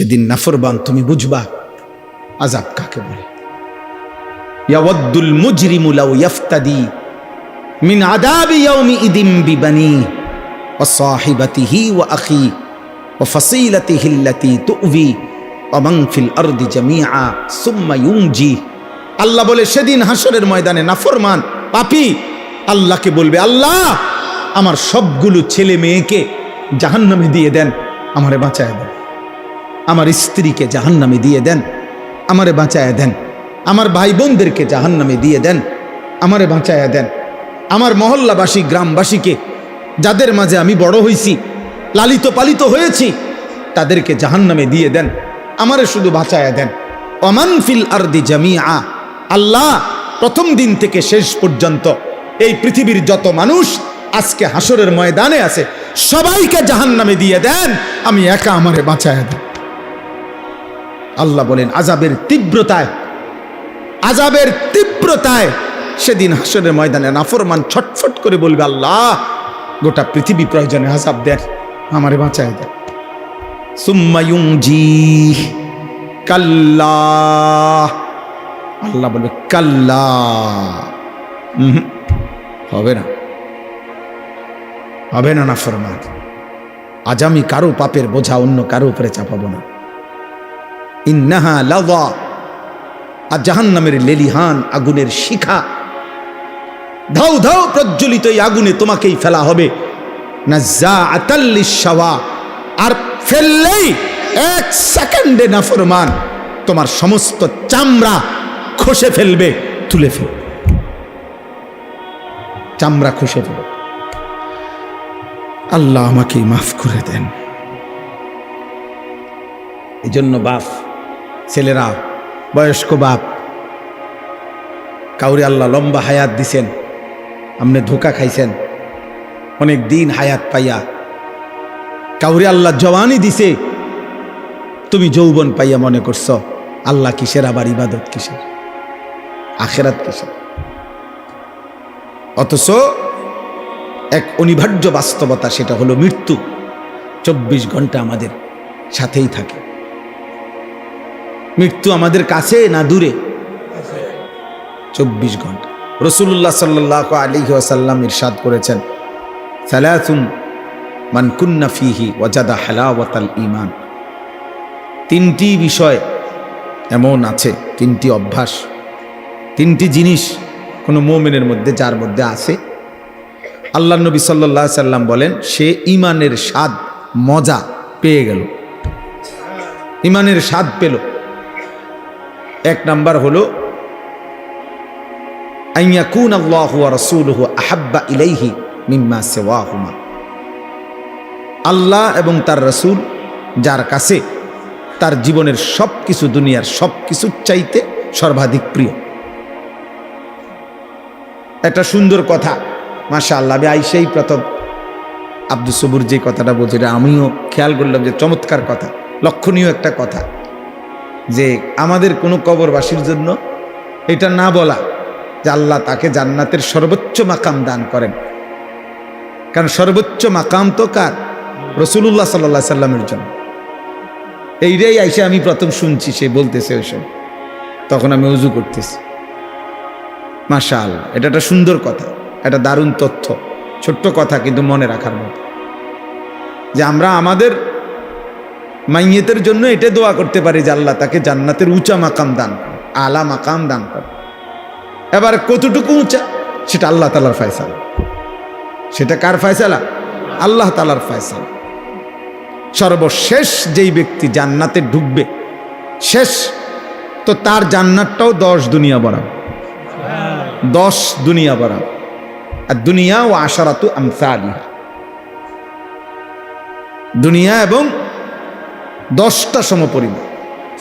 সেদিন নাফরমান তুমি বুঝবা আযাব কাকে বলে। ইয়াওয়াদ্দুল মুজরিমু লাউ ইফতাদি মিন আযাবি ইয়াউমি ইদিম বিবানি ওয়া সাহিবাতিহি ওয়া আখি ওয়া ফাসিলাতিহি আল্লাতী তু'বি ওয়া মান ফিল আরদি জামিআ সুম্মা ইউনজি। আল্লাহ বলে সেদিন হাসরের ময়দানে নাফরমান পাপী আল্লাহকে বলবে, আল্লাহ আমার সবগুলো ছেলে মেয়েকে জাহান্নামে দিয়ে দেন, আমারে বাঁচায় দেন। আমার স্ত্রীকে জাহান্নামে দিয়ে দেন, আমারে বাঁচায় দেন। আমার ভাই বোনদেরকে জাহান্নামে দিয়ে দেন, আমারে বাঁচায় দেন। আমার মহল্লাবাসী গ্রামবাসীকে, যাদের মাঝে আমি বড় হয়েছি, লালিত পালিত হয়েছি, তাদেরকে জাহান্নামে দিয়ে দেন, আমারে শুধু বাঁচায় দেন। ওমান ফিল আরদি জামিআ, আল্লাহ প্রথম দিন থেকে শেষ পর্যন্ত এই পৃথিবীর যত মানুষ আজকে হাসরের ময়দানে আছে সবাইকে জাহান্নামে দিয়ে দেন, আমি একা আমারে বাঁচায় দেন। আল্লাহ বলেন আযাবের তীব্রতায় সেদিন হাসরের ময়দানে নাফরমান ছটফট করে বলবে, আল্লাহ গোটা পৃথিবী প্রয়োজনে আযাব দেন, আমারে বাঁচায় দেন। সুম্মা ইউনজি, কাল্লা, আল্লাহ বলবে কাল্লা, হবে না, হবে না নাফরমান। আজ আমি কারো পাপের বোঝা অন্য কারো উপরে চাপাবো না। ইন্নাহা লাযা, আর জাহান্নামের লেলিহান আগুনের শিখা, ধাউ ধাউ প্রজ্বলিত এই আগুনে তোমাকেই ফেলা হবে। নাযাআতাল লিশাওয়া, আর ফেললেই এক সেকেন্ডে নাফরমান তোমার সমস্ত চামড়া খসে ফেলবে, তুলে ফেলবে, চামড়া খসে ফেলবে। আল্লাহ আমাকে মাফ করে দেন। এই জন্য বাপ, ছেলেরা, বয়স্ক বাপ, কাউরে আল্লাহ লম্বা হায়াত দিছেন, আপনি ধোকা খাইছেন অনেক দিন হায়াত পাইয়া। কাউরে আল্লাহ জওয়ানি দিছে, তুমি যৌবন পাইয়া মনে করছ আল্লাহ কিসের, আবার ইবাদত কিসের, আখিরাত কিসের। অথচ এক অনিবার্য বাস্তবতা, সেটা হলো মৃত্যু 24 ঘন্টা আমাদের সাথেই থাকে। মৃত্যু আমাদের কাছে না দূরে? 24 ঘন্টা। রাসূলুল্লাহ সাল্লাল্লাহু আলাইহি ওয়াসাল্লাম ইরশাদ করেছেন, সালাসুন মান কুন্না ফীহি ওয়াজাদা হালাওয়াতাল ঈমান। 3টি বিষয় এমন আছে, 3টি অভ্যাস, 3টি জিনিস কোনো মুমিনের মধ্যে, যার মধ্যে আছে, আল্লাহ নবী সাল্লাল্লাহু আলাইহি সাল্লাম বলেন সে ঈমানের স্বাদ মজা পেয়ে গেল, ঈমানের স্বাদ পেল। 1 নাম্বার হলো আইয়াকুন আল্লাহু ওয়া রাসূলুহু আহাব্বা ইলাইহি মিম্মা সিওয়াহুমা। আল্লাহ এবং তার রাসূল যার কাছে তার জীবনের সব কিছু, দুনিয়ার সব কিছুর চাইতে সর্বাধিক প্রিয়। একটা সুন্দর কথা, মাশাআল্লাহ। আমি আইসাই প্রথম আব্দুস সবুর যে কথাটা বলছে, এটা আমিও খেয়াল করলাম যে চমৎকার কথা, লক্ষণীয় একটা কথা, যে আমাদের কোনো কবরবাসীর জন্য এটা না বলা যে আল্লাহ তাকে জান্নাতের সর্বোচ্চ মাকাম দান করেন। কারণ সর্বোচ্চ মাকাম তো কার? রাসূলুল্লাহ সাল্লাল্লাহু আলাইহি সাল্লামের জন্য। এইটাই আইসা আমি প্রথম শুনছি, সে বলতেছে ওইসব, তখন আমি ওযু করতেছি। মাশাআল্লাহ, এটা একটা সুন্দর কথা, একটা দারুণ তথ্য, ছোট্ট কথা কিন্তু মনে রাখার মতো, যে আমরা আমাদের মাইয়েতের জন্য এটা দোয়া করতে পারি যে আল্লাহ তাকে জান্নাতের উঁচা মাকাম দান করে, আলা মাকাম দান করে। এবার কতটুকু উঁচা সেটা আল্লাহ তাআলার ফয়সালা। সেটা কার ফয়সালা? আল্লাহ তাআলার ফয়সালা। সর্বশেষ যেই ব্যক্তি জান্নাতে ঢুকবে, শেষ, তো তার জান্নাতটাও 10 দুনিয়া বরাবর, 10 দুনিয়া বরাবর। আর দুনিয়া ও আশারাতু আমসালিহা, দুনিয়া এবং 10টা সমপরিমাণ।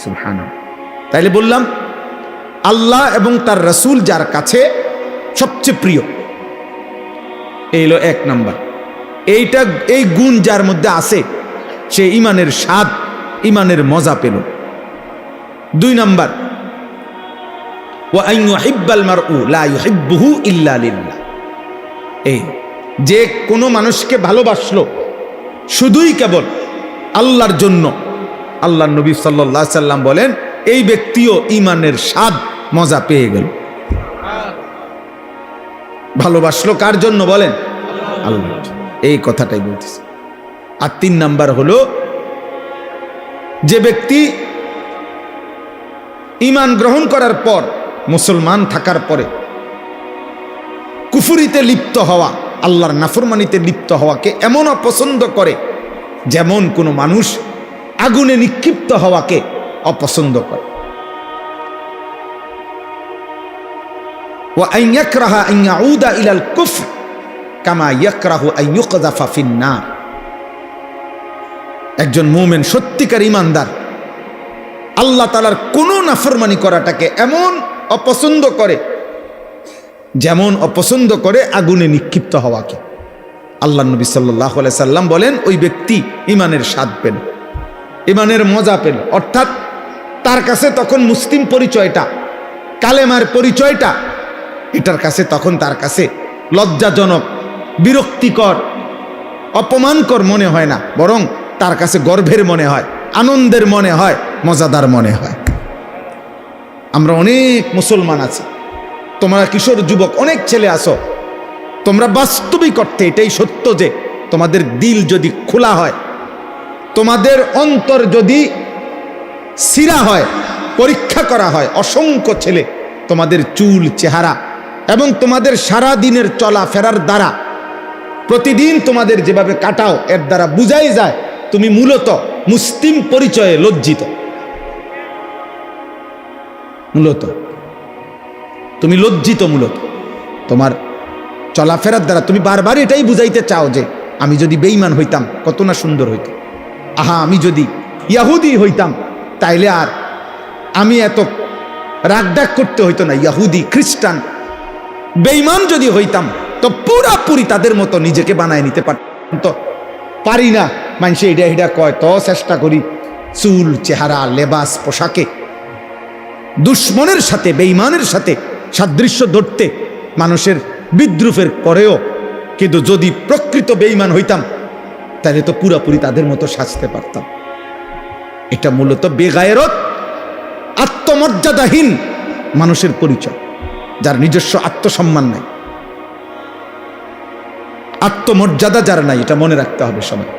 সুবহানাল্লাহ। তাইলে বললাম আল্লাহ এবং তার রাসূল যার কাছে সবচেয়ে প্রিয়, এই হলো 1 নাম্বার। এইটা, এই গুণ যার মধ্যে আছে, সে ঈমানের স্বাদ, ঈমানের মজা পেল। 2 নাম্বার, ওয়া আন ইউহিব্বাল মারউ লা ইউহিব্বুহু ইল্লা লিল্লাহ। এই যে কোনো মানুষকে ভালোবাসলো শুধুই কেবল আল্লাহর জন্য, আল্লাহ নবী সাল্লাল্লাহু আলাইহি সাল্লাম বলেন এই ব্যক্তিও ঈমানের স্বাদ মজা পেয়ে গেল। ভালোবাসলো কার জন্য বলেন? আল্লাহর জন্য। এই কথাটাই বলতেছে। আর 3 নাম্বার হলো যে ব্যক্তি ঈমান গ্রহণ করার পর, মুসলমান থাকার পরে কুফরিতে লিপ্ত হওয়া, আল্লাহর নাফরমানিতে লিপ্ত হওয়াকে এমন অপছন্দ করে যেমন কোনো মানুষ আগুনে নিক্ষিপ্ত হওয়াকে অপছন্দ করে। ওয়া আন ইয়াকরাহা আন ইয়াউদা ইলাল কুফর কামা ইয়াকরাহু আন ইউকযাফা ফিন নার। একজন মুমিন সত্যিকার ঈমানদার আল্লাহ তাআলার কোনো নাফরমানি করাটাকে এমন অপছন্দ করে যেমন অপছন্দ করে আগুনে নিক্ষিপ্ত হওয়াকে। আল্লাহ নবী সাল্লাল্লাহু আলাইহি সাল্লাম বলেন ওই ব্যক্তি ঈমানের স্বাদ পেল, ঈমানের মজা পেল। অর্থাৎ তার কাছে তখন মুসলিম পরিচয়টা, কালেমার পরিচয়টা, এটার কাছে তখন তার কাছে লজ্জাজনক, বিরক্তিকর, অপমানকর মনে হয় না, বরং তার কাছে গর্বের মনে হয়, আনন্দের মনে হয়, মজাদার মনে হয়। আমরা অনেক মুসলমান আছি, তোমরা কিশোর যুবক অনেক ছেলে আসো, তোমরা বাস্তবিক অর্থে এটাই সত্য যে তোমাদের দিল যদি খোলা হয়, তোমাদের অন্তর যদি সিরা হয়, পরীক্ষা করা হয়, অসংখ্য ছেলে তোমাদের চুল, চেহারা এবং তোমাদের সারা দিনের চলাফেরার দ্বারা, প্রতিদিন তোমাদের যেভাবে কাটাও, এর দ্বারা বুঝাই যায় তুমি মূলত মুসলিম পরিচয়ে লজ্জিত। মূলত তুমি লজ্জিত, মূলত তোমার চলাফেরার দ্বারা তুমি বারবার এটাই বুঝাইতে চাও যে আমি যদি বেঈমান হইতাম কত না সুন্দর হইত, আহা আমি যদি ইয়াহুদি হইতাম তাইলে আর আমি এত রাগডাক করতে হইতো না, ইয়াহুদি, খ্রিস্টান, বেঈমান যদি হইতাম তো পুরাপুরি তাদের মতো নিজেকে বানায় নিতে পারতাম, তো পারি না, মানুষে এটা এটা কয় তো চেষ্টা করি চুল, চেহারা, লেবাস, পোশাকে দুশ্মনের সাথে, বেঈমানের সাথে সাদৃশ্য ধরতে মানুষের বিদ্রুপের পরেও, কিন্তু যদি প্রকৃত বেঈমান হইতাম তাহলে তো পুরাপুরি তাদের মতো সাজতে পারতাম। এটা মূলত বেগায়রত, আত্মমর্যাদাহীন মানুষের পরিচয়, যার নিজস্ব আত্মসম্মান নাই, আত্মমর্যাদা যার নাই, এটা মনে রাখতে হবে সবাই।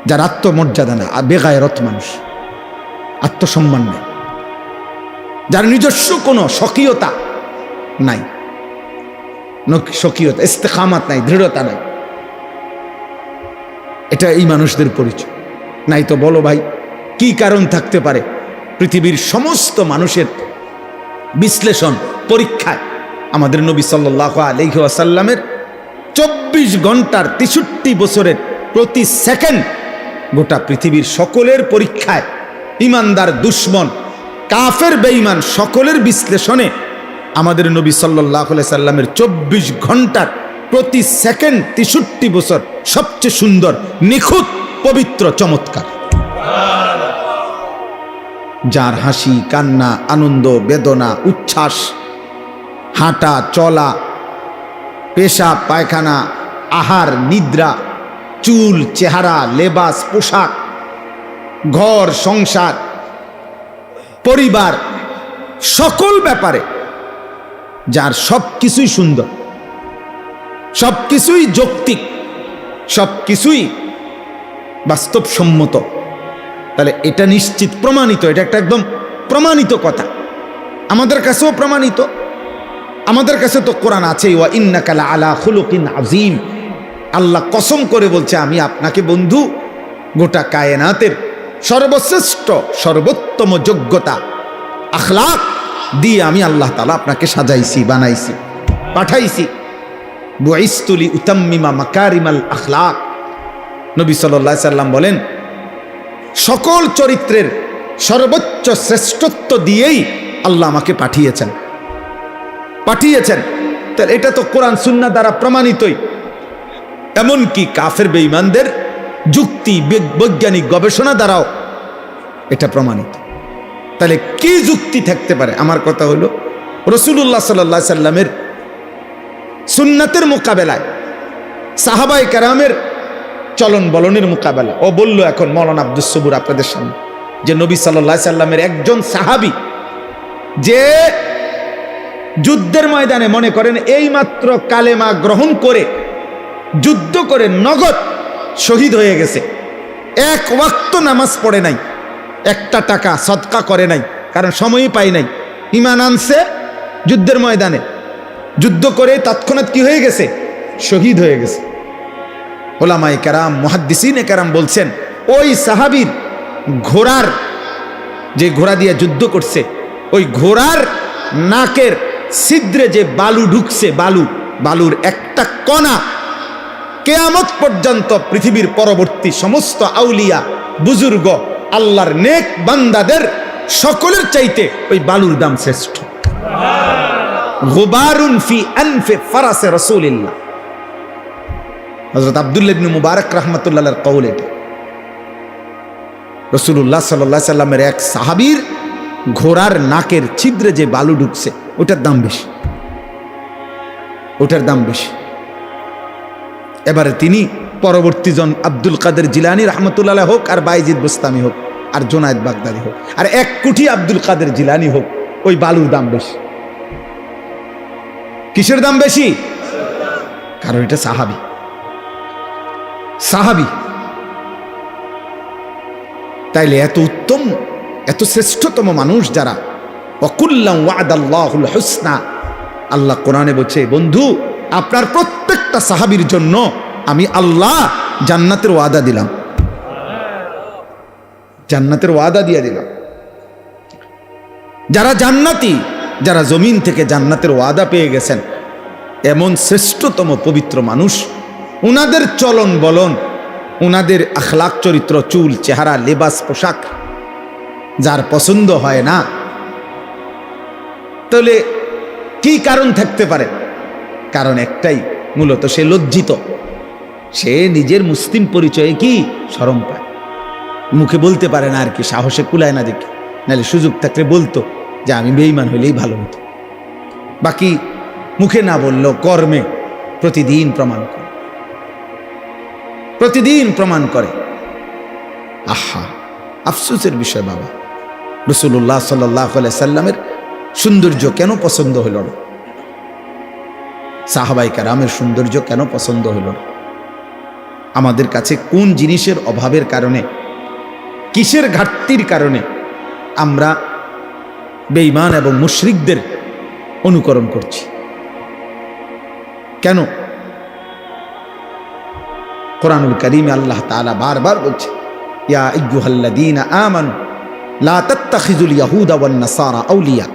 যার আত্মমর্যাদা না, বেগায়রত মানুষ, আত্মসম্মান নাই, যার নিজস্ব কোনো স্বকীয়তা নাই, স্বকীয়তা, ইস্তেকামাত নাই, দৃঢ়তা নাই, এটা এই মানুষদের পরিচয়। নাই তো বলো ভাই কি কারণ থাকতে পারে? পৃথিবীর সমস্ত মানুষের বিশ্লেষণ, পরীক্ষায় আমাদের নবী সাল্লাল্লাহু আলাইহি ওয়াসাল্লামের 24 ঘন্টার 63 বছরের প্রতি সেকেন্ড গোটা পৃথিবীর সকলের পরীক্ষায়, ঈমানদার, দুশমন, কাফের, বেঈমান সকলের বিশ্লেষণে আমাদের নবী সাল্লাল্লাহু আলাইহি সাল্লামের 24 ঘন্টার প্রতি সেকেন্ড 63 বছর সবচেয়ে সুন্দর, নিখুঁত, পবিত্র, চমৎকার। যার হাসি, কান্না, আনন্দ, বেদনা, উচ্ছ্বাস, হাঁটা, চলা, পেশাব, পায়খানা, আহার, নিদ্রা, চুল, চেহারা, লেবাস, পোশাক, ঘর সংসার, পরিবার, সকল ব্যাপারে যার সব কিছুই সুন্দর, সব কিছুই যৌক্তিক, সব কিছুই বাস্তবসম্মত, তাহলে এটা নিশ্চিত প্রমাণিত, এটা একটা একদম প্রমাণিত কথা, আমাদের কাছেও প্রমাণিত। আমাদের কাছে তো কোরআন আছে, ওয়া ইন্নাকা লাআলা খুলুকিন আযীম। আল্লাহ কসম করে বলছে আমি আপনাকে বন্ধু গোটা কায়নাতের সর্বশ্রেষ্ঠ, সর্বোত্তম যোগ্যতা, আখলাক দিয়ে আমি আল্লাহ তাআলা আপনাকে সাজাইছি, বানাইছি, পাঠাইছি। বুইসতু লিউতাম্মিমা মাকারিমাল আখলাক। নবী সাল্লাল্লাহু আলাইহি সাল্লাম বলেন সকল চরিত্রের সর্বোচ্চ শ্রেষ্ঠত্ব দিয়েই আল্লাহ আমাকে পাঠিয়েছেন। তাহলে এটা তো কোরআন সুন্নাহ দ্বারা প্রমাণিতই। এমনকি কাফের বেঈমানদের যুক্তি, বৈজ্ঞানিক গবেষণা দ্বারাও এটা প্রমাণিত। তাহলে কি যুক্তি থাকতে পারে? আমার কথা হলো রাসূলুল্লাহ সাল্লাল্লাহু আলাইহি সাল্লামের সুন্নাতের মোকাবেলায় সাহাবায়ে কেরামের চলন বলনের মোকাবেলা। ও বলল এখন মৌলানা আব্দুস সবুর আপনাদের সামনে যে নবী সাল্লাল্লাহু আলাইহি সাল্লামের একজন সাহাবী যে যুদ্ধের ময়দানে মনে করেন এই মাত্র কালেমা গ্রহণ করে যুদ্ধ করে নগদ শহীদ হয়ে গেছে, এক ওয়াক্ত নামাজ পড়ে নাই, একটা টাকা সদকা করে নাই, কারণ সময়ই পাই নাই, ঈমান আনছে যুদ্ধের ময়দানে, যুদ্ধ করে তৎক্ষণাৎ কি হয়ে গেছে, শহীদ হয়ে গেছে। ওলামায়ে কেরাম মুহাদ্দিসিনে কেরাম বলছেন ওই সাহাবীর ঘোড়ার, যে ঘোড়া দিয়ে যুদ্ধ করছে, ওই ঘোড়ার নাকের ছিদ্রে যে বালু ঢুকছে, বালুর একটা কণা কিয়ামত পর্যন্ত পৃথিবীর পরবর্তী সমস্ত আউলিয়া বুজুর্গ আল্লাহর নেক বান্দাদের সকলের চাইতে ওই বালুর দাম শ্রেষ্ঠ। গুবারুন ফি আনফি ফারাসে রাসূলিল্লাহ, হযরত আব্দুল্লাহ ইবনে মুবারক রাহমাতুল্লাহ আলাইহির কওল। এটা রাসূলুল্লাহ সাল্লাল্লাহু আলাইহি সাল্লামের এক সাহাবীর ঘোড়ার নাকের ছিদ্রে যে বালু ঢুকছে ওটার দাম বেশি, ওটার দাম বেশি। এবারে তিনি পরবর্তী জন আব্দুল কাদের জিলানী রাহমাতুল্লাহ আলাইহি হোক, আর বাইজিদ বুস্তামি হোক, আর জুনায়েদ বাগদাদি হোক, আর এক কোটি আব্দুল কাদের জিলানী হোক, ওই বালুর দাম বেশি। কিসের দাম বেশি? কারণ এটা সাহাবী, সাহাবী। তাইলে এত উত্তম, এত শ্রেষ্ঠতম মানুষ যারা, ওয়াকুল্লাম ওয়াদাল্লাহুল হুসনা, আল্লাহ কোরআনে বলছে বন্ধু আপনার প্রত্যেকটা সাহাবীর জন্য আমি আল্লাহ জান্নাতের ওয়াদা দিলাম, জান্নাতের ওয়াদা দিয়ে দিলাম। যারা জান্নাতি, যারা জমিন থেকে জান্নাতের ওয়াদা পেয়ে গেছেন, এমন শ্রেষ্ঠতম পবিত্র মানুষ, উনাদের চলন বলন, উনাদের আখলাক চরিত্র, চুল চেহারা লেবাস পোশাক যার পছন্দ হয় না, তাহলে কি কারণ থাকতে পারে? কারণ একটাই, মূলত সে লজ্জিত, সে নিজের মুসলিম পরিচয়ে কি শরম পায়, মুখে বলতে পারে না আর কি, সাহসে কুলায় না দেখি, নাহলে সুযোগ থাকলে বলতো যে আমি বেঈমান হইলেই ভালো হতো। বাকি মুখে না বললেও কর্মে প্রতিদিন প্রমাণ করে, প্রতিদিন প্রমাণ করে। আহা, আফসোসের বিষয় বাবা, রাসূলুল্লাহ সাল্লাল্লাহু আলাইহি সাল্লামের সৌন্দর্য কেন পছন্দ হইল না? সাহাবায়ে কেরামের সৌন্দর্য কেন পছন্দ হইল না? আমাদের কাছে কোন জিনিসের অভাবের কারণে, কিসের ঘাটতির কারণে আমরা বেঈমান এবং মুশরিকদের অনুকরণ করছি? কেন? কোরআনুল কারীমে আল্লাহ তাআলা বারবার বলছে, ইয়া আইয়ুহাল্লাযীনা আমানু লা তাত্তাখিযুল ইয়াহুদা ওয়ান নাসারা আউলিয়া।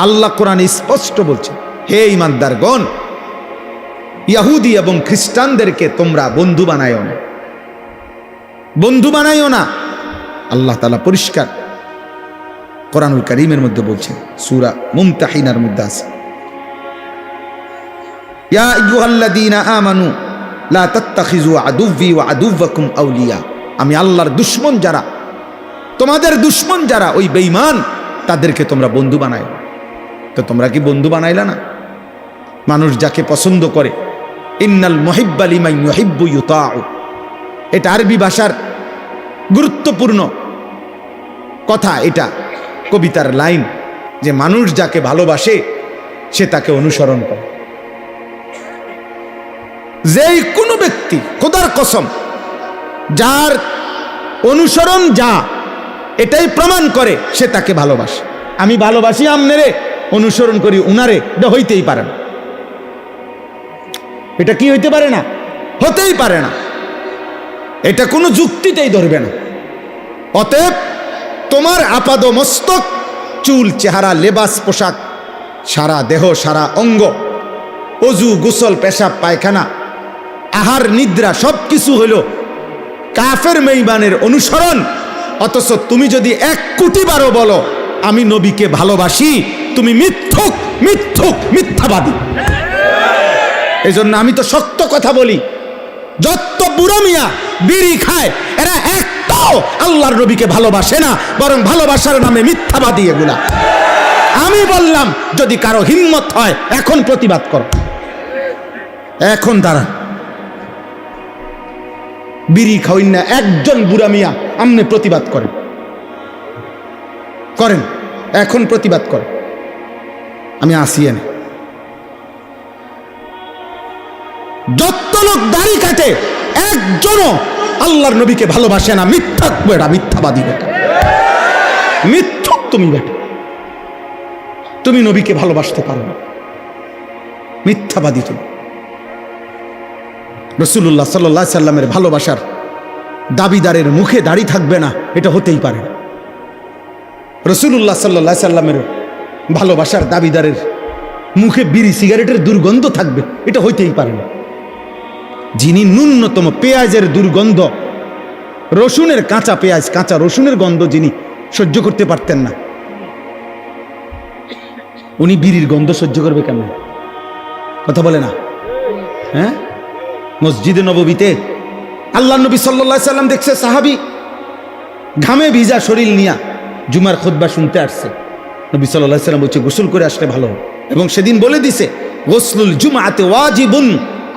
আল্লাহ কোরআনে স্পষ্ট বলছে, হে ঈমানদারগণ, ইহুদি এবং খ্রিস্টানদেরকে তোমরা বন্ধু বানায়ো না, বন্ধু বানায়ো না। আল্লাহ তাআলা পরিষ্কার কোরআনুল কারীমের মধ্যে বলছেন, সূরা মুমতাহিনার মধ্যে আছে, ইয়া আইয়ুহাল্লাযীনা আমানু লা তাত্তাখিযু আদুव्বি ওয়া আদুव्বাকুম আউলিয়া। আমি আল্লাহর দুশমন যারা, তোমাদের দুশমন যারা, ওই বেঈমান, তাদেরকে তোমরা বন্ধু বানায়। তো তোমরা কি বন্ধু বানাইলা না? মানুষ যাকে পছন্দ করে, ইন্নাল মুহিব্বা লিমান ইউহিব্বু ইউতাউ, এটা আরবি ভাষার গুরুত্বপূর্ণ কথা, এটা কবিতার লাইন, যে মানুষ যাকে ভালোবাসে সে তাকে অনুসরণ করে। যেই কোনো ব্যক্তি, খোদার কসম, যার অনুসরণ যা এটাই প্রমাণ করে সে তাকে ভালোবাসে। আমি ভালোবাসি আমনেরে, অনুসরণ করি উনারে, এটা হইতেই পারে না। এটা কি হইতে পারে না? হতেই পারে না। এটা কোনো যুক্তিতেই ধরবে না। অতএব তোমার আপাদ মস্তক, চুল চেহারা লেবাস পোশাক, সারা দেহ সারা অঙ্গ, অজু গোসল পেশাব পায়খানা আহার নিদ্রা সব কিছু হইল কাফের বেঈমানের অনুসরণ। অথচ তুমি যদি 1 কোটি বারও বলো আমি নবীকে ভালোবাসি, তুমি মিথ্যুক, মিথ্যুক, মিথ্যাবাদী। এই জন্য আমি তো সত্য কথা বলি। যত বুড়ো মিয়া বিড়ি খায় এরা একটাও আল্লাহর নবীকে ভালোবাসে না, বরং ভালোবাসার নামে মিথ্যাবাদী এগুলা। আমি বললাম যদি কারো হিম্মত হয় এখন প্রতিবাদ করো, এখন দাঁড়ান। বিড়ি খাওয়াইন না একজন বুড়া মিয়া আমনে প্রতিবাদ করেন, করেন, এখন প্রতিবাদ করেন। আমি আসি এনে যত লোক দাড়ি কাটে একজনও আল্লাহর নবীকে ভালোবাসে না। মিথ্যাক বেটা, মিথ্যাবাদী বেটা, মিথ্যুক তুমি বেটা, তুমি নবীকে ভালোবাসতে পারো না, মিথ্যাবাদী তুমি। রাসূলুল্লাহ সাল্লাল্লাহু আলাইহি সাল্লামের ভালোবাসার দাবিদারের মুখে দাড়ি থাকবে না, এটা হতেই পারে না। রাসূলুল্লাহ সাল্লাল্লাহু আলাইহি সাল্লামের ভালোবাসার দাবিদারের মুখে বিড়ি সিগারেটের দুর্গন্ধ থাকবে, এটা হইতেই পারে না। যিনি ন্যূনতম পেঁয়াজের দুর্গন্ধ, রসুনের কাঁচা পেঁয়াজ, কাঁচা রসুনের গন্ধ যিনি সহ্য করতে পারতেন না, উনি বিড়ির গন্ধ সহ্য করবে কেমন? কথা বলে না? হ্যাঁ, মসজিদে নববীতে আল্লাহ নবী সাল্লাল্লাহু আলাইহি সাল্লাম দেখছে সাহাবী ঘামে ভিজা শরীর নিয়া জুমার খুতবা শুনতে আসছে। নবী সাল্লাল্লাহু আলাইহি সাল্লাম বলছে গোসল করে আসলে ভালো হবে, এবং সেদিন বলে দিছে গোসলুল জুমআতে ওয়াজিবুন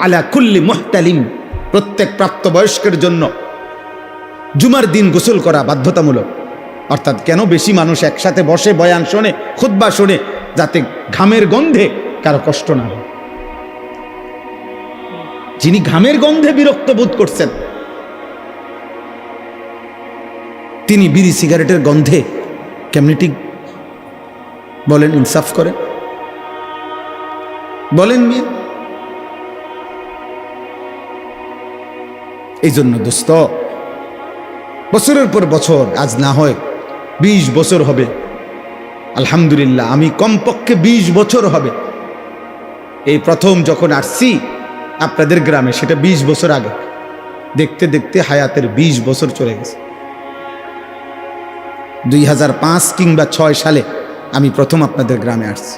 আলা কুল্লি মুহতালিম, প্রত্যেক প্রাপ্তবয়স্কের জন্য জুমার দিন গোসল করা বাধ্যতামূলক। অর্থাৎ কেন? বেশি মানুষ একসাথে বসে বয়ান শোনে, খুতবা শোনে, যাতে ঘামের গন্ধে কারো কষ্ট না হয়। যিনি ঘামের গন্ধে বিরক্ত বোধ করছেন, তিনি বিড়ি সিগারেটের গন্ধে কেমনি ঠিক বলেন? ইনসাফ করে বলেন মিয়া। এই জন্য দোস্ত, বছরের পর বছর, আজ না হয় 20 বছর হবে, আলহামদুলিল্লাহ, আমি কমপক্ষে 20 বছর হবে এই প্রথম যখন আসছি আপনাদের গ্রামে, সেটা 20 বছর আগে। দেখতে দেখতে হায়াতের 20 বছর চলে গেছে। 2005 কিংবা 6 সালে আমি প্রথম আপনাদের গ্রামে আসছি,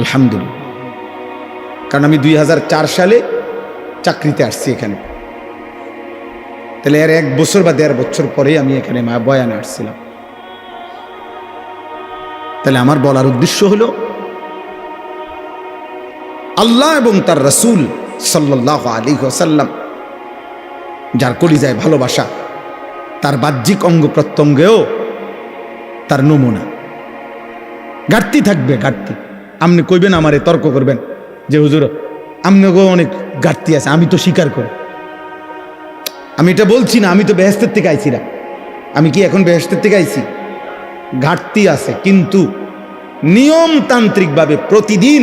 আলহামদুলিল্লাহ। কারণ আমি 2004 সালে চাকরিতে আসছি এখানে, তাহলে এর 1 বছর বা 1.5 বছর পরে আমি এখানে বয়ানে আসছিলাম। তাহলে আমার বলার উদ্দেশ্য হলো, আল্লাহ এবং তার রাসূল সাল্লাল্লাহু আলাইহি ওয়াসাল্লাম যার কলিজায় ভালোবাসা, তার বাহ্যিক অঙ্গ প্রত্যঙ্গেও তার নমুনা। ঘাটতি থাকবে, ঘাটতি। আপনি কইবেন, আমারে তর্ক করবেন যে হুজুর আপনাকেও অনেক ঘাটতি আছে, আমি তো স্বীকার করি। আমি এটা বলছি না, আমি তো বেহেশতের থেকে আইছি না। আমি কি এখন বেহেশতের থেকে আইছি? ঘাটতি আছে, কিন্তু নিয়মতান্ত্রিকভাবে প্রতিদিন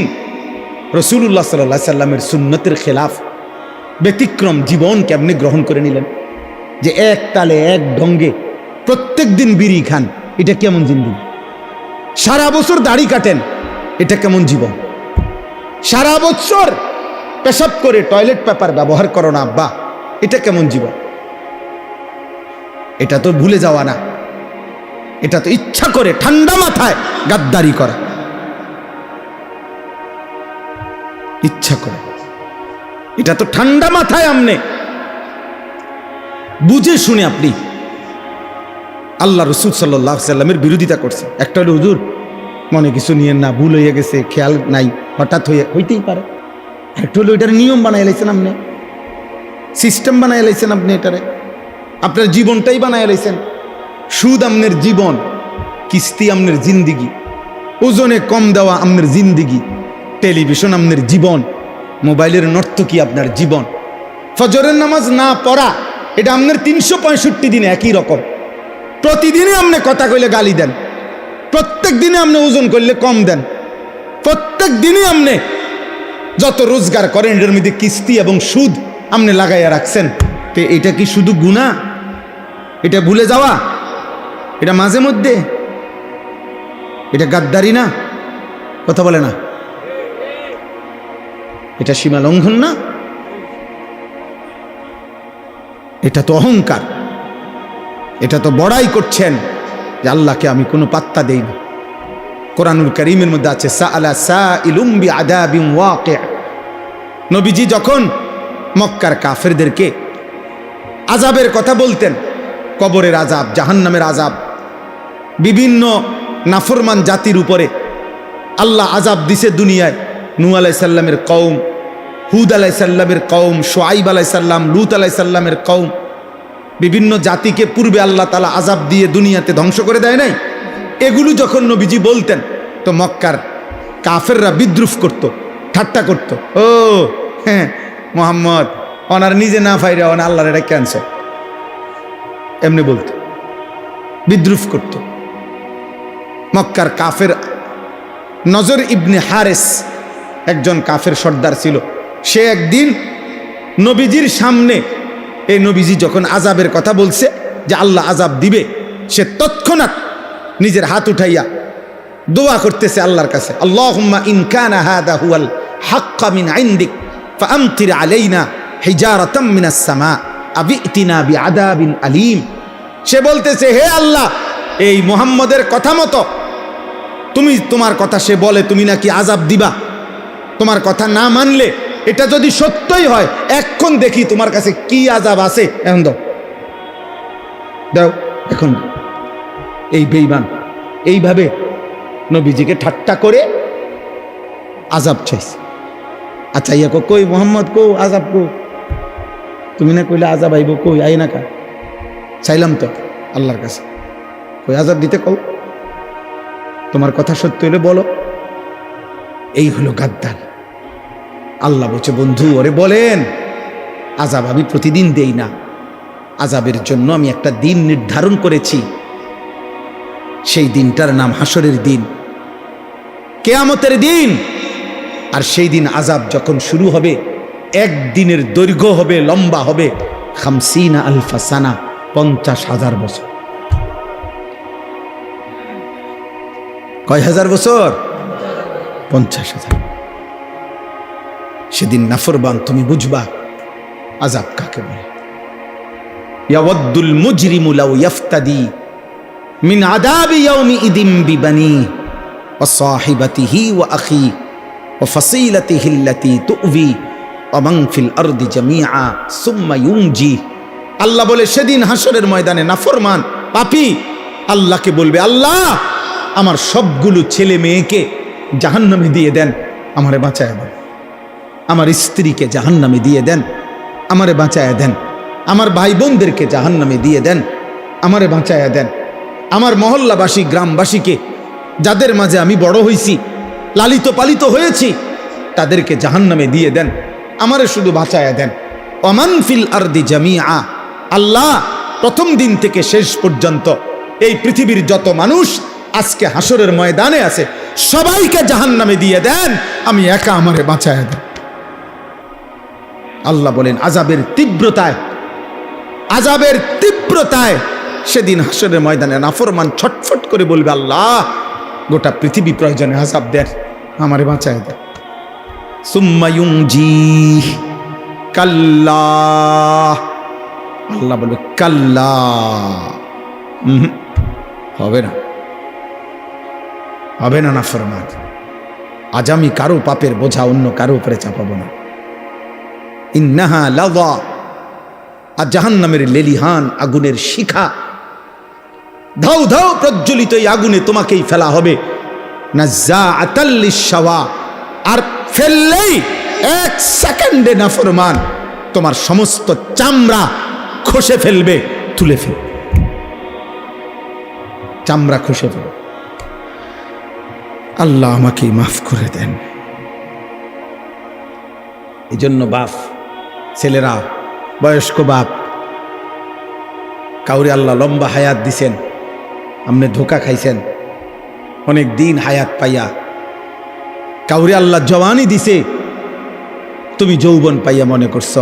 রাসূলুল্লাহ সাল্লাল্লাহু আলাইহি সাল্লামের সুন্নতের খেলাফ ব্যতিক্রম জীবন কেমনে গ্রহণ করে নিলেন, যে এক তালে এক ঢঙ্গে প্রত্যেক দিন বিড়ি খান, এটা কেমন জিন্দেগি? সারা বছর দাড়ি কাটেন, এটা কেমন জীবন? সারা বছর পেশাব করে টয়লেট পেপার ব্যবহার করো না আব্বা, এটা কেমন জীবন? এটা তো ভুলে যাওয়া না, এটা তো ইচ্ছা করে ঠান্ডা মাথায় গাদ্দারি করা, ইচ্ছা করে। এটা তো ঠান্ডা মাথায় আমনে বুঝে শুনে আপনি আল্লাহ রাসূল সাল্লাল্লাহু আলাইহি সাল্লামের বিরোধিতা করছে। একটা হলো হুজুর মনে কিছু নিয়েন না, ভুল হয়ে গেছে, খেয়াল নাই, হঠাৎ হইতেই পারে। আরেকটা হলো এটার নিয়ম বানাই লাইছেন আপনি, সিস্টেম বানাই লাইছেন আপনি, এটারে আপনার জীবনটাই বানাই লাইছেন। সুদ আমনের জীবন, কিস্তি আমনের জিন্দিগি, ওজনে কম দেওয়া আমনের জিন্দিগি, টেলিভিশন আমনের জীবন, মোবাইলের নর্তকী আপনার জীবন, ফজরের নামাজ না পড়া এটা আমনের 365 দিনে একই রকম। প্রতিদিনই আপনি কথা কইলে গালি দেন, প্রত্যেক দিনে আপনি ওজন করলে কম দেন, প্রত্যেক দিনই আপনি যত রোজগার করেন এটার মধ্যে কিস্তি এবং সুদ আপনি লাগাইয়া রাখছেন। তো এটা কি শুধু গুনাহ? এটা ভুলে যাওয়া? এটা মাঝে মধ্যে? এটা গাদ্দারি না? কথা বলে না? এটা সীমা লঙ্ঘন না? এটা তো অহংকার, এটা তো বড়াই করছেন যে আল্লাহকে আমি কোনো পাত্তা দেই না। কোরআনুল কারীমের মধ্যে আছে সাআলা সাইলুম বিআযাবিন ওয়াকি'। নবীজি যখন মক্কার কাফেরদেরকে আযাবের কথা বলতেন, কবরের আযাব, জাহান্নামের আযাব, বিভিন্ন নাফরমান জাতির উপরে আল্লাহ আযাব দিছে দুনিয়ায়। নূহ আলাইহিস সালামের কওম, হুদ আলাইহিস সালামের কওম, শুআইব আলাইহিস সালাম, লূত আলাইহিস সালামের কওম, বিভিন্ন জাতিকে পূর্বে আল্লাহ তাআলা আযাব দিয়ে দুনিয়াতে ধ্বংস করে দেয় নাই, এগুলো যখন নবীজি বলতেন তো মক্কার কাফেররা বিদ্রুপ করত, ঠাট্টা করত। ও হ্যাঁ, মোহাম্মদ ওনার নিজে না ফাইরা ওনা আল্লাহর এটা ক্যান্সার, এমনি বলতো, বিদ্রুপ করত। মক্কার কাফের নজর ইবনে হারেস একজন কাফের সর্দার ছিল। সে একদিন নবীজির সামনে, এই নবীজি যখন আযাবের কথা বলছে যে আল্লাহ আযাব দিবে, সে তৎক্ষণাৎ নিজের হাত উঠাইয়া দোয়া করতেছে আল্লাহর কাছে, আল্লাহুম্মা ইন কানা হাদা হুয়াল হাক্কা মিন ইনদিক ফাআমতির আলাইনা হিজারাতাম মিনাস সামা আবিতিনা বিআযাবিন আলীম। সে বলতেছে, হে আল্লাহ, এই মুহাম্মদের কথা মতো তুমি, তোমার কথা সে বলে তুমি নাকি আযাব দিবা, তোমার কথা না মানলে এটা যদি সত্যই হয় এখন দেখি তোমার কাছে কি আযাব আছে, এখন দাও দাও এখন। এই বেঈমান এইভাবে নবীজিকে ঠাট্টা করে আযাব চাইছে। আচ্ছা ইয়া কই মোহাম্মদ কো আযাব কো, তুমি না কইলে আযাব আইব, কই আই না কা, চাইলাম তো আল্লাহর কাছে, কই আযাব দিতে কও, তোমার কথা সত্য হইলে বলো। এই হলো গাদ্দার। আল্লাহ বলছে, বন্ধু ওরে বলেন আযাব আমি প্রতিদিন দেই না, আযাবের জন্য আমি একটা দিন নির্ধারণ করেছি, সেই দিনটার নাম হাসরের দিন, কিয়ামতের দিন। আর সেই দিন আযাব যখন শুরু হবে, একদিনের দৈর্ঘ্য হবে, লম্বা হবে 50 আলফা সানা, 50,000 বছর। কয় হাজার বছর? 50,000। সেদিন নাফরমান তুমি বুঝবা আযাব কাকে বলে। ইয়াওয়াদ্দুল মুজরিমু লাউ ইফতাদি মিন আযাবি ইয়াউমি ইদিম বিবানি ওয়া সাহিবাতিহি ওয়া আখি ওয়া ফাসিলাতিহি আল্লাতী তু'বি ওয়া মান ফিল আরদি জামিআ সুম্মা ইউনজি। আল্লাহ বলে সেদিন হাসরের ময়দানে নাফরমান পাপী আল্লাহকে বলবে, আল্লাহ আমার সবগুলো ছেলে মেয়েকে জাহান্নামে দিয়ে দেন, আমারে বাঁচায় দেন। আমার স্ত্রীকে জাহান্নামে দিয়ে দেন, আমারে বাঁচায় দেন। আমার ভাই বোনদেরকে জাহান্নামে দিয়ে দেন, আমারে বাঁচায় দেন। আমার মহল্লাবাসী গ্রামবাসীকে, যাদের মাঝে আমি বড় হয়েছি, লালিত পালিত হয়েছি, তাদেরকে জাহান্নামে দিয়ে দেন, আমারে শুধু বাঁচায় দেন। ওমান ফিল আরদি জামিআ, আল্লাহ প্রথম দিন থেকে শেষ পর্যন্ত এই পৃথিবীর যত মানুষ আজকে হাসরের ময়দানে আছে সবাইকে জাহান্নামে দিয়ে দেন, আমি একা আমারে বাঁচায় দেন। আল্লাহ বলেন আযাবের তীব্রতায়, আযাবের তীব্রতায় সেদিন হাসরের ময়দানে নাফরমান ছটফট করে বলবে, আল্লাহ গোটা পৃথিবী প্রয়োজনে আযাব দেন, আমারে বাঁচায় দেন। সুম্মা ইউনজি কাল্লা, আল্লাহ বলবে কাল্লা, হবে না, হবে না নাফরমান, আজ আমি কারো পাপের বোঝা অন্য কারো উপরে চাপাবো না। ইন্নাহা লাযা, আর জাহান্নামের লেলিহান আগুনের শিখা ধাউ ধাউ প্রজ্বলিত এই আগুনে তোমাকেই ফেলা হবে। নাজ্জাআতাল লিশ-শাওয়া, আর ফেললেই 1 সেকেন্ডে নাফরমান তোমার সমস্ত চামড়া খসে ফেলবে, তুলে ফেলবে, চামড়া খসে ফেলবে। আল্লাহ আমাকে মাফ করে দেন। এই জন্য বাপ, ছেলেরা, বয়স্ক বাপ, কাউরে আল্লাহ লম্বা হায়াত দিছেন, আপনি ধোকা খাইছেন অনেক দিন হায়াত পাইয়া, কাউরে আল্লাহ জওয়ানি দিছে, তুমি যৌবন পাইয়া মনে করছো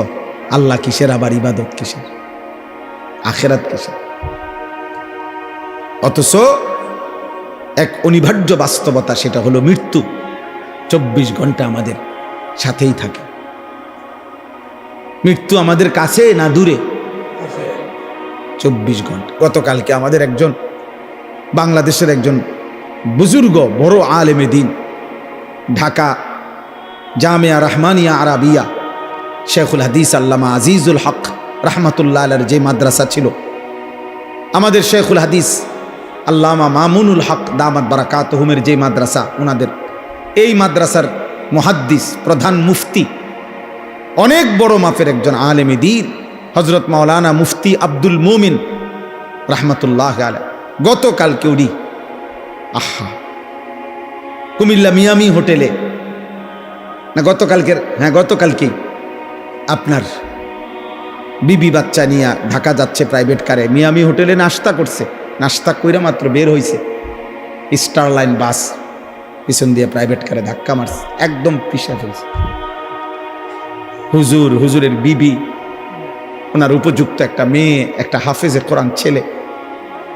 আল্লাহ কিসের, আবার ইবাদত কিসের, আখিরাত কিসের। অথচ এক অনিবার্য বাস্তবতা, সেটা হলো মৃত্যু 24 ঘন্টা আমাদের সাথেই থাকে। মৃত্যু আমাদের কাছে না দূরে? 24 ঘন্টা। গতকালকে আমাদের একজন বাংলাদেশের একজন বুজুর্গ বড় আলেমে দিন, ঢাকা জামিয়া রহমানিয়া আরাবিয়া শেখুল হাদিস আল্লামা আজিজুল হক রহমতুল্লাহ আলাইহির যে মাদ্রাসা ছিল, আমাদের শেখুল হাদিস আল্লামা মামুনুল হক দামাত বারাকাতুহুমের যে মাদ্রাসা, ওনাদের এই মাদ্রাসার মুহাদ্দিস, প্রধান মুফতি, অনেক বড় মাপের একজন আলেমে দ্বীন, হজরত মাওলানা মুফতি আব্দুল মুমিন রহমতুল্লাহ আলাইহি গতকালকে উনি আহা কুমিল্লা মিয়ামি হোটেলে না গতকালকেই আপনার বিবি বাচ্চা নিয়ে ঢাকা যাচ্ছে প্রাইভেট কারে, মিয়ামি হোটেলে নাস্তা করছে, নাস্তা কইরা মাত্র বের হয়েছে, স্টার লাইন বাস পিছন দিয়ে প্রাইভেট কারে ধাক্কা মারছে, একদম পিষে ফেলছে। হুজুরের বিবি, ওনার উপযুক্ত একটা মেয়ে, একটা হাফেজে কোরআন ছেলে,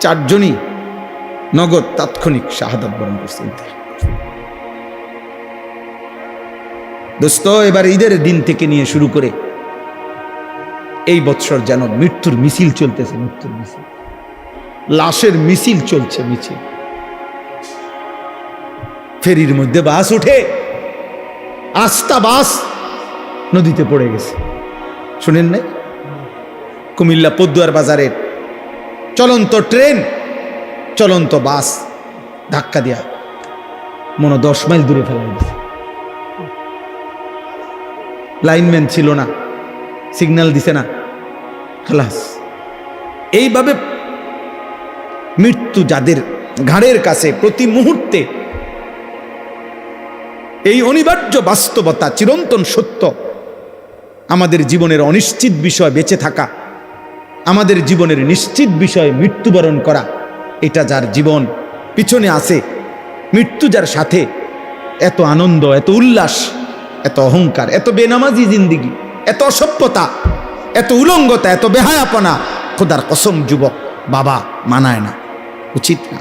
চারজনই নগদ তাৎক্ষণিক শাহাদাত বরণ করছেন। দোস্ত, এবার ঈদের দিন থেকে নিয়ে শুরু করে এই বৎসর যেন মৃত্যুর মিছিল চলতেছে, মৃত্যুর মিছিল, লাশের মিছিল চলছে, মিছিল। ফেরির মধ্যে বাস উঠে, আস্তা বাস নদীতে পড়ে গেছে, শুনেন নাই? কুমিল্লা পদ্মুয়ার বাজারের চলন্ত ট্রেন, চলন্ত বাস ধাক্কা দিয়া মনে 10 মাইল দূরে ফেলা গেছে। লাইনম্যান ছিল না, সিগন্যাল দিছে না, খালাস। এইভাবে মৃত্যু যাদের ঘাড়ের কাছে প্রতি মুহূর্তে, এই অনিবার্য বাস্তবতা, চিরন্তন সত্য, আমাদের জীবনের অনিশ্চিত বিষয় বেঁচে থাকা, আমাদের জীবনের নিশ্চিত বিষয় মৃত্যুবরণ করা, এটা যার জীবন পিছনে আছে, মৃত্যু যার সাথে, এত আনন্দ, এত উল্লাস, এত অহংকার, এত বেনামাজি জিন্দিগি, এত অসভ্যতা, এত উলঙ্গতা, এত বেহায়াপনা, খোদার কসম যুবক বাবা, মানায় না, উচিত না,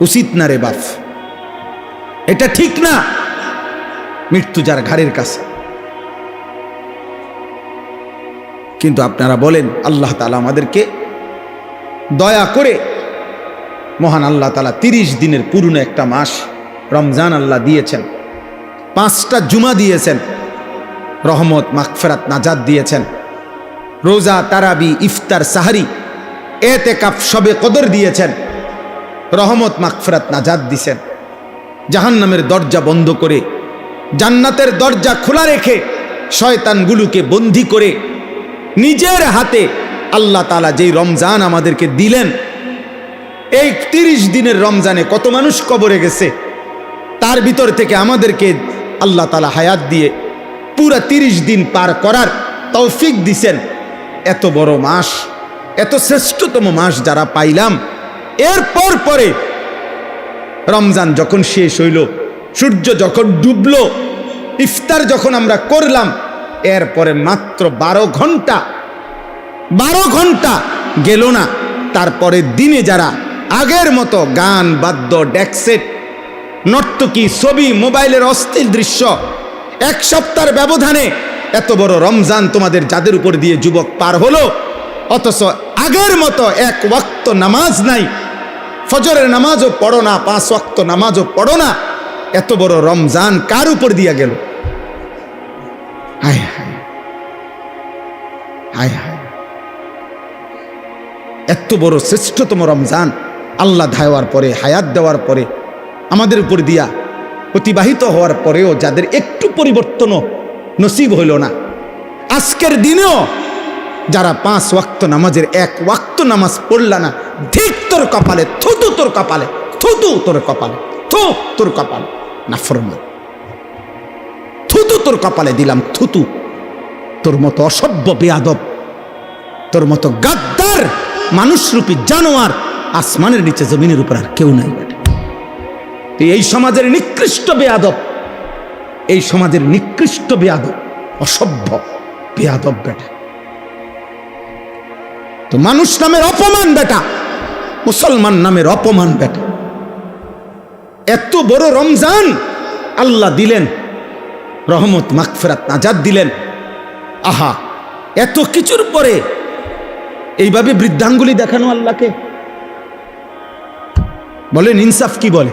উচিত না রে বাপ, এটা ঠিক না। মৃত্যু যার ঘাড়ের কাছে। কিন্তু আপনারা বলেন, আল্লাহ তাআলা আমাদেরকে দয়া করে, মহান আল্লাহ তাআলা 30 দিনের পুরনো একটা মাস রমজান আল্লাহ দিয়েছেন, 5টা জুমা দিয়েছেন, রহমত, মাগফিরাত, নাজাত দিয়েছেন, রোজা, তারাবি, ইফতার, সাহারি, এতেকাফ, শবে কদর দিয়েছেন, রহমত, মাগফিরাত, নাজাত দিয়েছেন। জাহান্নামের দরজা বন্ধ করে জান্নাতের দরজা খোলা রেখে শয়তানগুলোকে বন্দী করে নিজের হাতে আল্লাহ তাআলা যেই রমজান আমাদেরকে দিলেন, এই 30 দিনের রমজানে কত মানুষ কবরে গেছে, তার ভিতর থেকে আমাদেরকে আল্লাহ তাআলা হায়াত দিয়ে পুরা 30 দিন পার করার তৌফিক দিছেন। এত বড় মাস, এত শ্রেষ্ঠতম মাস যারা পাইলাম, এরপর পরে রমজান যখন শেষ হইল, সূর্য যখন ডুবলো, ইফতার যখন আমরা করলাম, এরপরে মাত্র 12 ঘন্টা গেল না, তারপরে দিনে যারা আগের মতো গান, বাদ্য, ডেকসেট, নর্তকী, ছবি, মোবাইলের অস্থির দৃশ্য, 1 সপ্তাহের ব্যবধানে এত বড় রমজান তোমাদের যাদের উপর দিয়ে যুবক পার হলো, অথচ আগের মতো 1 ওয়াক্ত নামাজ নাই, ফজরের নামাজও পড়ো না, 5 ওয়াক্ত নামাজও পড়ো না, এত বড় রমজান কার উপর দিয়া গেল? হায় হায় হায় হায়, এত বড় শ্রেষ্ঠতম রমজান আল্লাহ দেওয়ার পরে, হায়াত দেওয়ার পরে, আমাদের উপর দিয়া অতিবাহিত হওয়ার পরেও যাদের একটু পরিবর্তনও নসিব হইল না, আজকের দিনেও যারা 5 ওয়াক্ত নামাজের 1 ওয়াক্ত নামাজ পড়লা না, ঠিক তোর কপালে, থুতু তোর কপালে, থুতু তোর কপালে, থু তোর কপালে, নাফরমান, থুতু তোর কপালে দিলাম, থুতু। তোর মতো অসভ্য, বেয়াদব, তোর মতো গাদ্দার, মানুষরূপী জানোয়ার আসমানের নিচে, জমিনের উপর আর কেউ নাই বেটা। তুই এই সমাজের নিকৃষ্ট বেয়াদব, এই সমাজের নিকৃষ্ট বেয়াদব, অসভ্য বেয়াদব বেটা। তো মানুষ নামের অপমান বেটা, মুসলমান নামের অপমান বেটা। এত বড় রমজান আল্লাহ দিলেন, রহমত, মাগফিরাত, নাজাত দিলেন। আহা, এত কিছুর পরে এইভাবে বৃদ্ধাঙ্গুলি দেখানো আল্লাহকে, বলেন ইনসাফ কি বলে?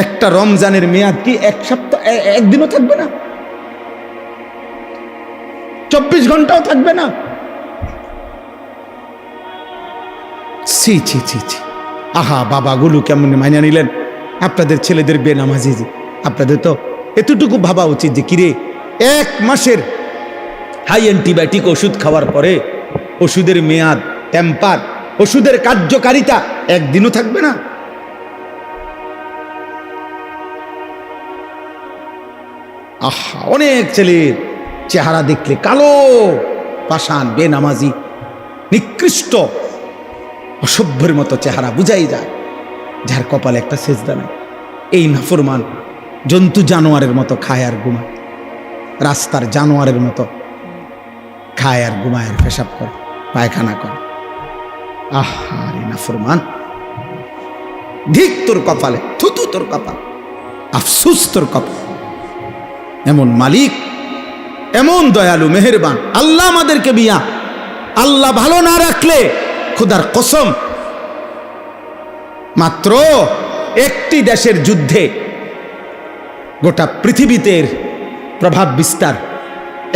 একটা রমজানের মেয়াদ কি 1 সপ্তাহ, 1 দিনও থাকবে না, 24 ঘন্টাও থাকবে না। ছি ছি ছি ছি। আহা, বাবাগুলো কেমন মাইনা নিলেন? আপনাদের ছেলেদের বেনামাজি, আপনাদের তো এতটুকু ভাবা উচিত যে কিরে 1 মাসের হাই অ্যান্টিবায়োটিক ওষুধ খাওয়ার পরে ওষুধের মেয়াদ, টেম্পার, ওষুধের কার্যকারিতা একদিনও থাকবে না। আহা, অনেক ছেলের চেহারা দেখলে কালো, পাষাণ, বেনামাজি, নিকৃষ্ট, অসভ্যের মতো চেহারা বুঝাই যায়, যার কপালে একটা সেজদা নাই। এই নাফরমান জন্তু জানোয়ারের মতো খায় আর ঘুমায়, রাস্তার জানোয়ারের মতো খায় আর ঘুমায় আর পেশাব করে, পায়খানা করে। আহারে নাফরমান, ধিক তোর কপালে, থুতু তোর কপাল, আফসুস তোর কপাল। এমন মালিক, এমন দয়ালু, মেহেরবান আল্লাহ আমাদেরকে বিয়া আল্লাহ ভালো না রাখলে খোদার কসম মাত্র একটি দেশের যুদ্ধে গোটা পৃথিবীতে প্রভাব বিস্তার।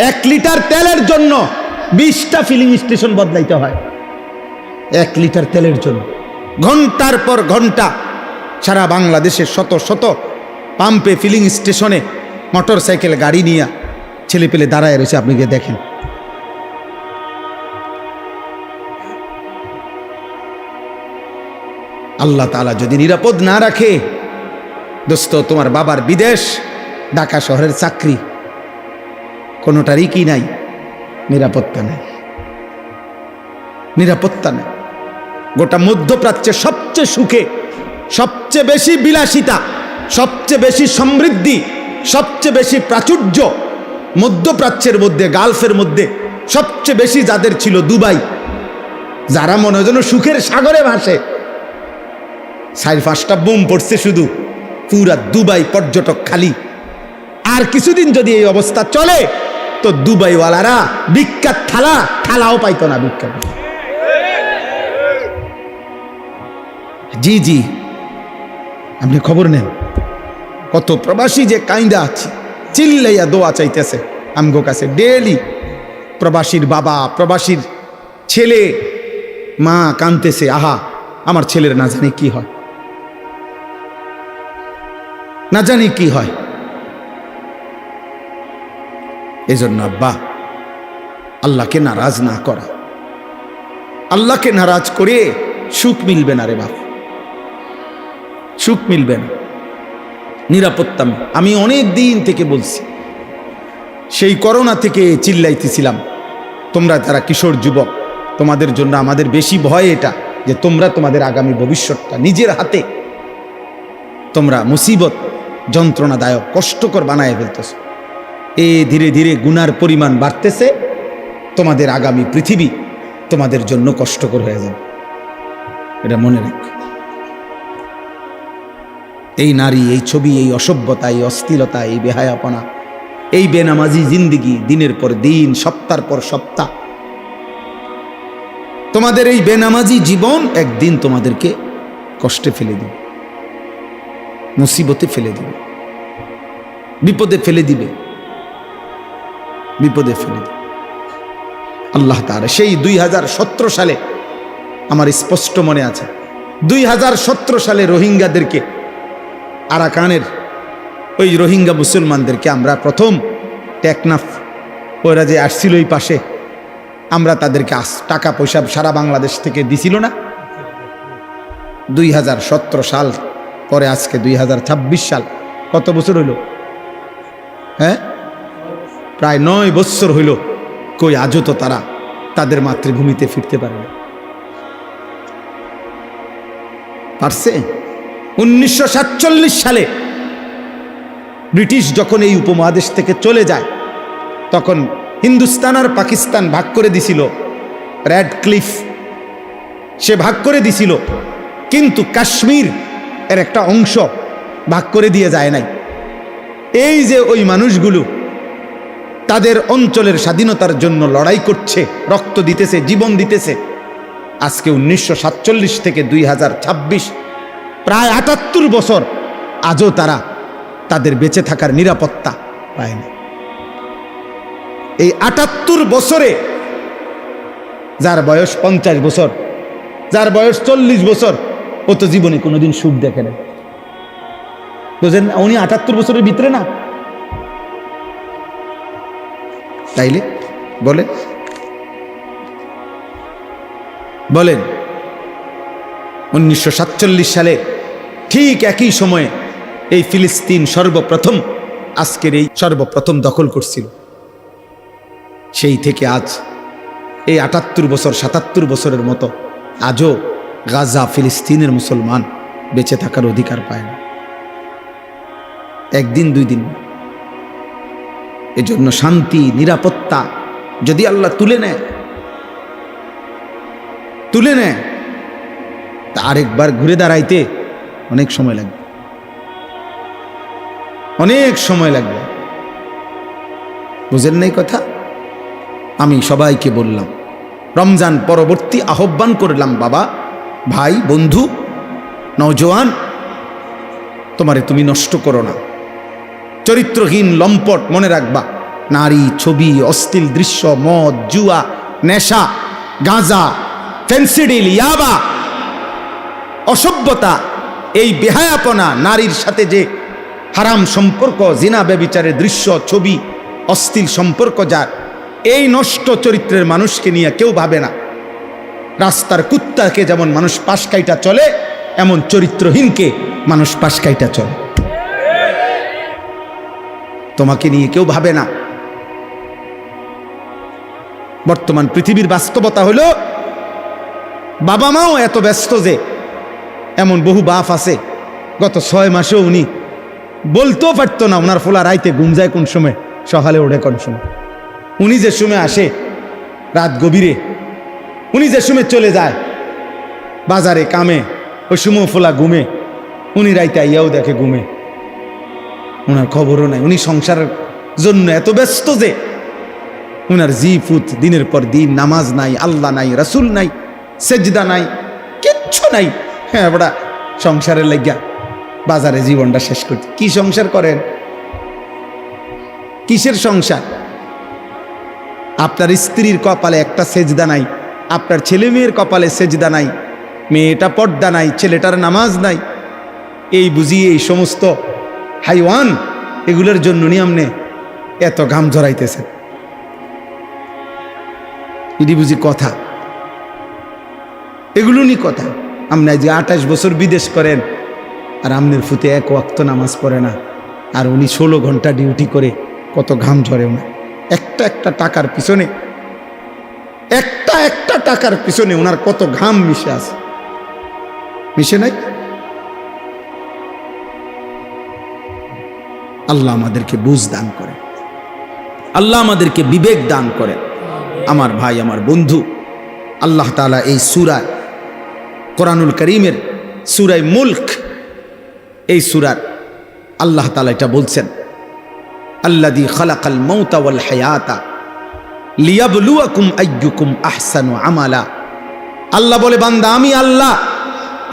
1 লিটার তেলের জন্য 20টা ফিলিং স্টেশন বদলাইতে হয়। 1 লিটার তেলের জন্য ঘন্টার পর ঘন্টা সারা বাংলাদেশের শত শত পাম্পে, ফিলিং স্টেশনে মোটর সাইকেল গাড়ি নিয়ে ছেলে পেলে দাঁড়ায় রয়েছে। আপনি গিয়ে দেখেন। আল্লাহ তাআলা যদি নিরাপদ না রাখে, দোস্ত, তোমার বাবার বিদেশ, ঢাকা শহরের চাকরি, কোনোটারই কি নাই, নিরাপত্তা নাই, নিরাপত্তা নেই। গোটা মধ্যপ্রাচ্যে সবচেয়ে সুখে, সবচেয়ে বেশি বিলাসিতা, সবচেয়ে বেশি সমৃদ্ধি, সবচেয়ে বেশি প্রাচুর্য মধ্যপ্রাচ্যের মধ্যে, গালফের মধ্যে সবচেয়ে বেশি যাদের ছিল দুবাই, যারা মনে হয় যেন সুখের সাগরে ভাসে। 4-5টা বোম পড়ছে শুধু, পুরা দুবাই পর্যটক খালি। আর কিছুদিন যদি এই অবস্থা চলে তো দুবাইওয়ালারা বিখ্যাত থালাও পাইতো না। বিখ্যাত, জি জি, আপনি খবর নেন কত প্রবাসী যে কাইন্দা আছে, চিল্লাইয়া দোয়া চাইতেছে আমগো কাছে ডেইলি। প্রবাসীর বাবা, প্রবাসীর ছেলে, মা কাঁদতেছে, আহা আমার ছেলের না জানি কি হয়, না জানি কি হয়। এজন্য আব্বা, আল্লাহকে নারাজ না করা, আল্লাহকে নারাজ করে সুখ মিলবে না রে বাপ, সুখ মিলবে না, নিরাপত্তা। আমি অনেক দিন থেকে বলছি, সেই করোনা থেকে চিল্লাইতেছিলাম, তোমরা যারা কিশোর যুবক, তোমাদের জন্য আমাদের বেশি ভয় এটা যে তোমরা তোমাদের আগামী ভবিষ্যৎটা নিজের হাতে তোমরা মুসিবত, যন্ত্রণাদায়ক, কষ্টকর বানায় ফেলতেছ। ধীরে ধীরে গুনার পরিমাণ বাড়তেছে, তোমাদের আগামী পৃথিবী তোমাদের জন্য কষ্টকর হয়ে যাবে, এটা মনে রাখ। এই নারী, এই ছবি, এই অসভ্যতা, এই অশ্লীলতা, এই বেহায়াপনা, এই বেনামাজি জিন্দিগি, দিনের পর দিন, সপ্তাহের পর সপ্তাহ, তোমাদের এই বেনামাজি জীবন একদিন তোমাদেরকে কষ্টে ফেলে দিবে, মুসিবতে ফেলে দিবে, বিপদে ফেলে দিবে, বিপদে ফেলে দিবে। আল্লাহ তাআলা সেই 2017 সালে, আমার স্পষ্ট মনে আছে, 2017 সালে রোহিঙ্গাদেরকে, আরাকানের ওই রোহিঙ্গা মুসলমানদেরকে আমরা প্রথম টেকনাফ, ওরা যে আসছিল ওই পাশে, আমরা তাদেরকে টাকা পয়সা সারা বাংলাদেশ থেকে দিছিল না। 2017 সাল পরে আজকে 2026 সাল, কত বছর হইল? হ্যাঁ, প্রায় 9 বছর হইল। কই আজও তো তারা তাদের মাতৃভূমিতে ফিরতে পারে না, পারছে? 1947 সালে ব্রিটিশ যখন এই উপমহাদেশ থেকে চলে যায়, তখন হিন্দুস্তান আর পাকিস্তান ভাগ করে দিছিল, রেড ক্লিফ সে ভাগ করে দিছিল, কিন্তু কাশ্মীর এর একটা অংশ ভাগ করে দিয়ে যায় নাই। এই যে ওই মানুষগুলো তাদের অঞ্চলের স্বাধীনতার জন্য লড়াই করছে, রক্ত দিতেছে, জীবন দিতেছে, আজকে 1947 থেকে 2026 প্রায় 78 বছর, আজও তারা তাদের বেঁচে থাকার নিরাপত্তা পায় না। এই 78 বছরে যার বয়স 50 বছর, যার বয়স 40 বছর, ও তো জীবনে কোনোদিন সুখ দেখে না, বুঝেন? উনি 78 বছরের ভিতরে না, তাইলে বলেন বলেন 1947 সালে ঠিক একই সময়ে এই ফিলিস্তিন সর্বপ্রথম আজকের এই সর্বপ্রথম দখল করছিল। সেই থেকে আজ এই 78 বছর 77 বছরের মতো আজও গাজা ফিলিস্তিনের মুসলমান বেঁচে থাকার অধিকার পায় না, একদিন দুই দিন। এজন্য শান্তি নিরাপত্তা যদি আল্লাহ তুলে নেয় তা আরেকবার ঘুরে দাঁড়াইতে অনেক সময় লাগবে, অনেক সময় লাগবে। বুঝেন নাই কথা? আমি সবাইকে বললাম, রমজান পরবর্তী আহ্বান করলাম, বাবা ভাই বন্ধু নওজোয়ান, তোমারে তুমি নষ্ট করো না। চরিত্রহীন লম্পট মনে রাখবা, নারী, ছবি, অশ্লীল দৃশ্য, মদ, জুয়া, নেশা, গাঁজা, ফেন্সিডিল, ইয়াবা, অসভ্যতা, এই বেহায়াপনা, নারীর সাথে যে হারাম সম্পর্ক, জিনা ব্যভিচারের দৃশ্য, ছবি, অশ্লীল সম্পর্ক, যার এই নষ্ট চরিত্রের মানুষকে নিয়ে কেউ ভাবে না। রাস্তার কুত্তাকে যেমন মানুষ পাশ কাইটা চলে, এমন চরিত্রহীনকে মানুষ পাশ কাইটা চলে। তোমাকে নিয়ে কেউ ভাবে না। বর্তমান পৃথিবীর বাস্তবতা হলো, বাবা মাও এত ব্যস্ত যে, এমন বহু বাপ আছে গত 6 মাসেও উনি বলতেও পারতো না ওনার ফোলা রাইতে ঘুম যায় কোন সময়, সকালে ওঠে কোন সময়। উনি যে সময় আসে রাত গভীরে, উনি যে সময় চলে যায় বাজারে কামে, ওই সময় ফোলা ঘুমে, উনি রাইতে আইয়াও দেখে ঘুমে, ওনার খবরও নাই। উনি সংসারের জন্য এত ব্যস্ত যে উনার জি ফুত দিনের পর দিন নামাজ নাই, আল্লাহ নাই, রাসূল নাই, সেজদা নাই, কিচ্ছু নাই। হ্যাঁ বড়া সংসারের লাগিয়া বাজারে জীবনটা শেষ করতে। কি সংসার করেন? কিসের সংসার? আপনার স্ত্রীর কপালে একটা সেজদা নাই, আপনার ছেলে মেয়ের কপালে সেজদা নাই, মেয়েটা পর্দা নাই, ছেলেটার নামাজ নাই। এই বুঝিয়ে এই সমস্ত হাইওয়ান, এগুলোর জন্য নিয়মনে এত ঘাম ঝরাইতেছে। এটি বুঝি কথা? এগুলো নি কথা? আপনি যে 28 বছর বিদেশ করেন আর আমনের ফুতে এক ওয়াক্ত নামাজ পড়ে না, আর উনি 16 ঘন্টা ডিউটি করে, কত ঘাম ঝরে ওনার। একটা টাকার পিছনে, একটা টাকার পিছনে ওনার কত ঘাম মিশে আছে, মিশে নাই? আল্লাহ আমাদেরকে বুঝ দান করে, আল্লাহ আমাদেরকে বিবেক দান করে। আমার ভাই, আমার বন্ধু, আল্লাহ তাআলা এই সূরা কোরআনুল কারীমের সূরা মুলক, এই সূরার আল্লাহ তাআলা এটা বলছেন, আল্লাযী খালাকাল মাউতা ওয়াল হায়াতা লিয়াবলুয়াকুম আইয়ুকুম আহসানু আমালা। আল্লাহ বলে, বান্দা আমি আল্লাহ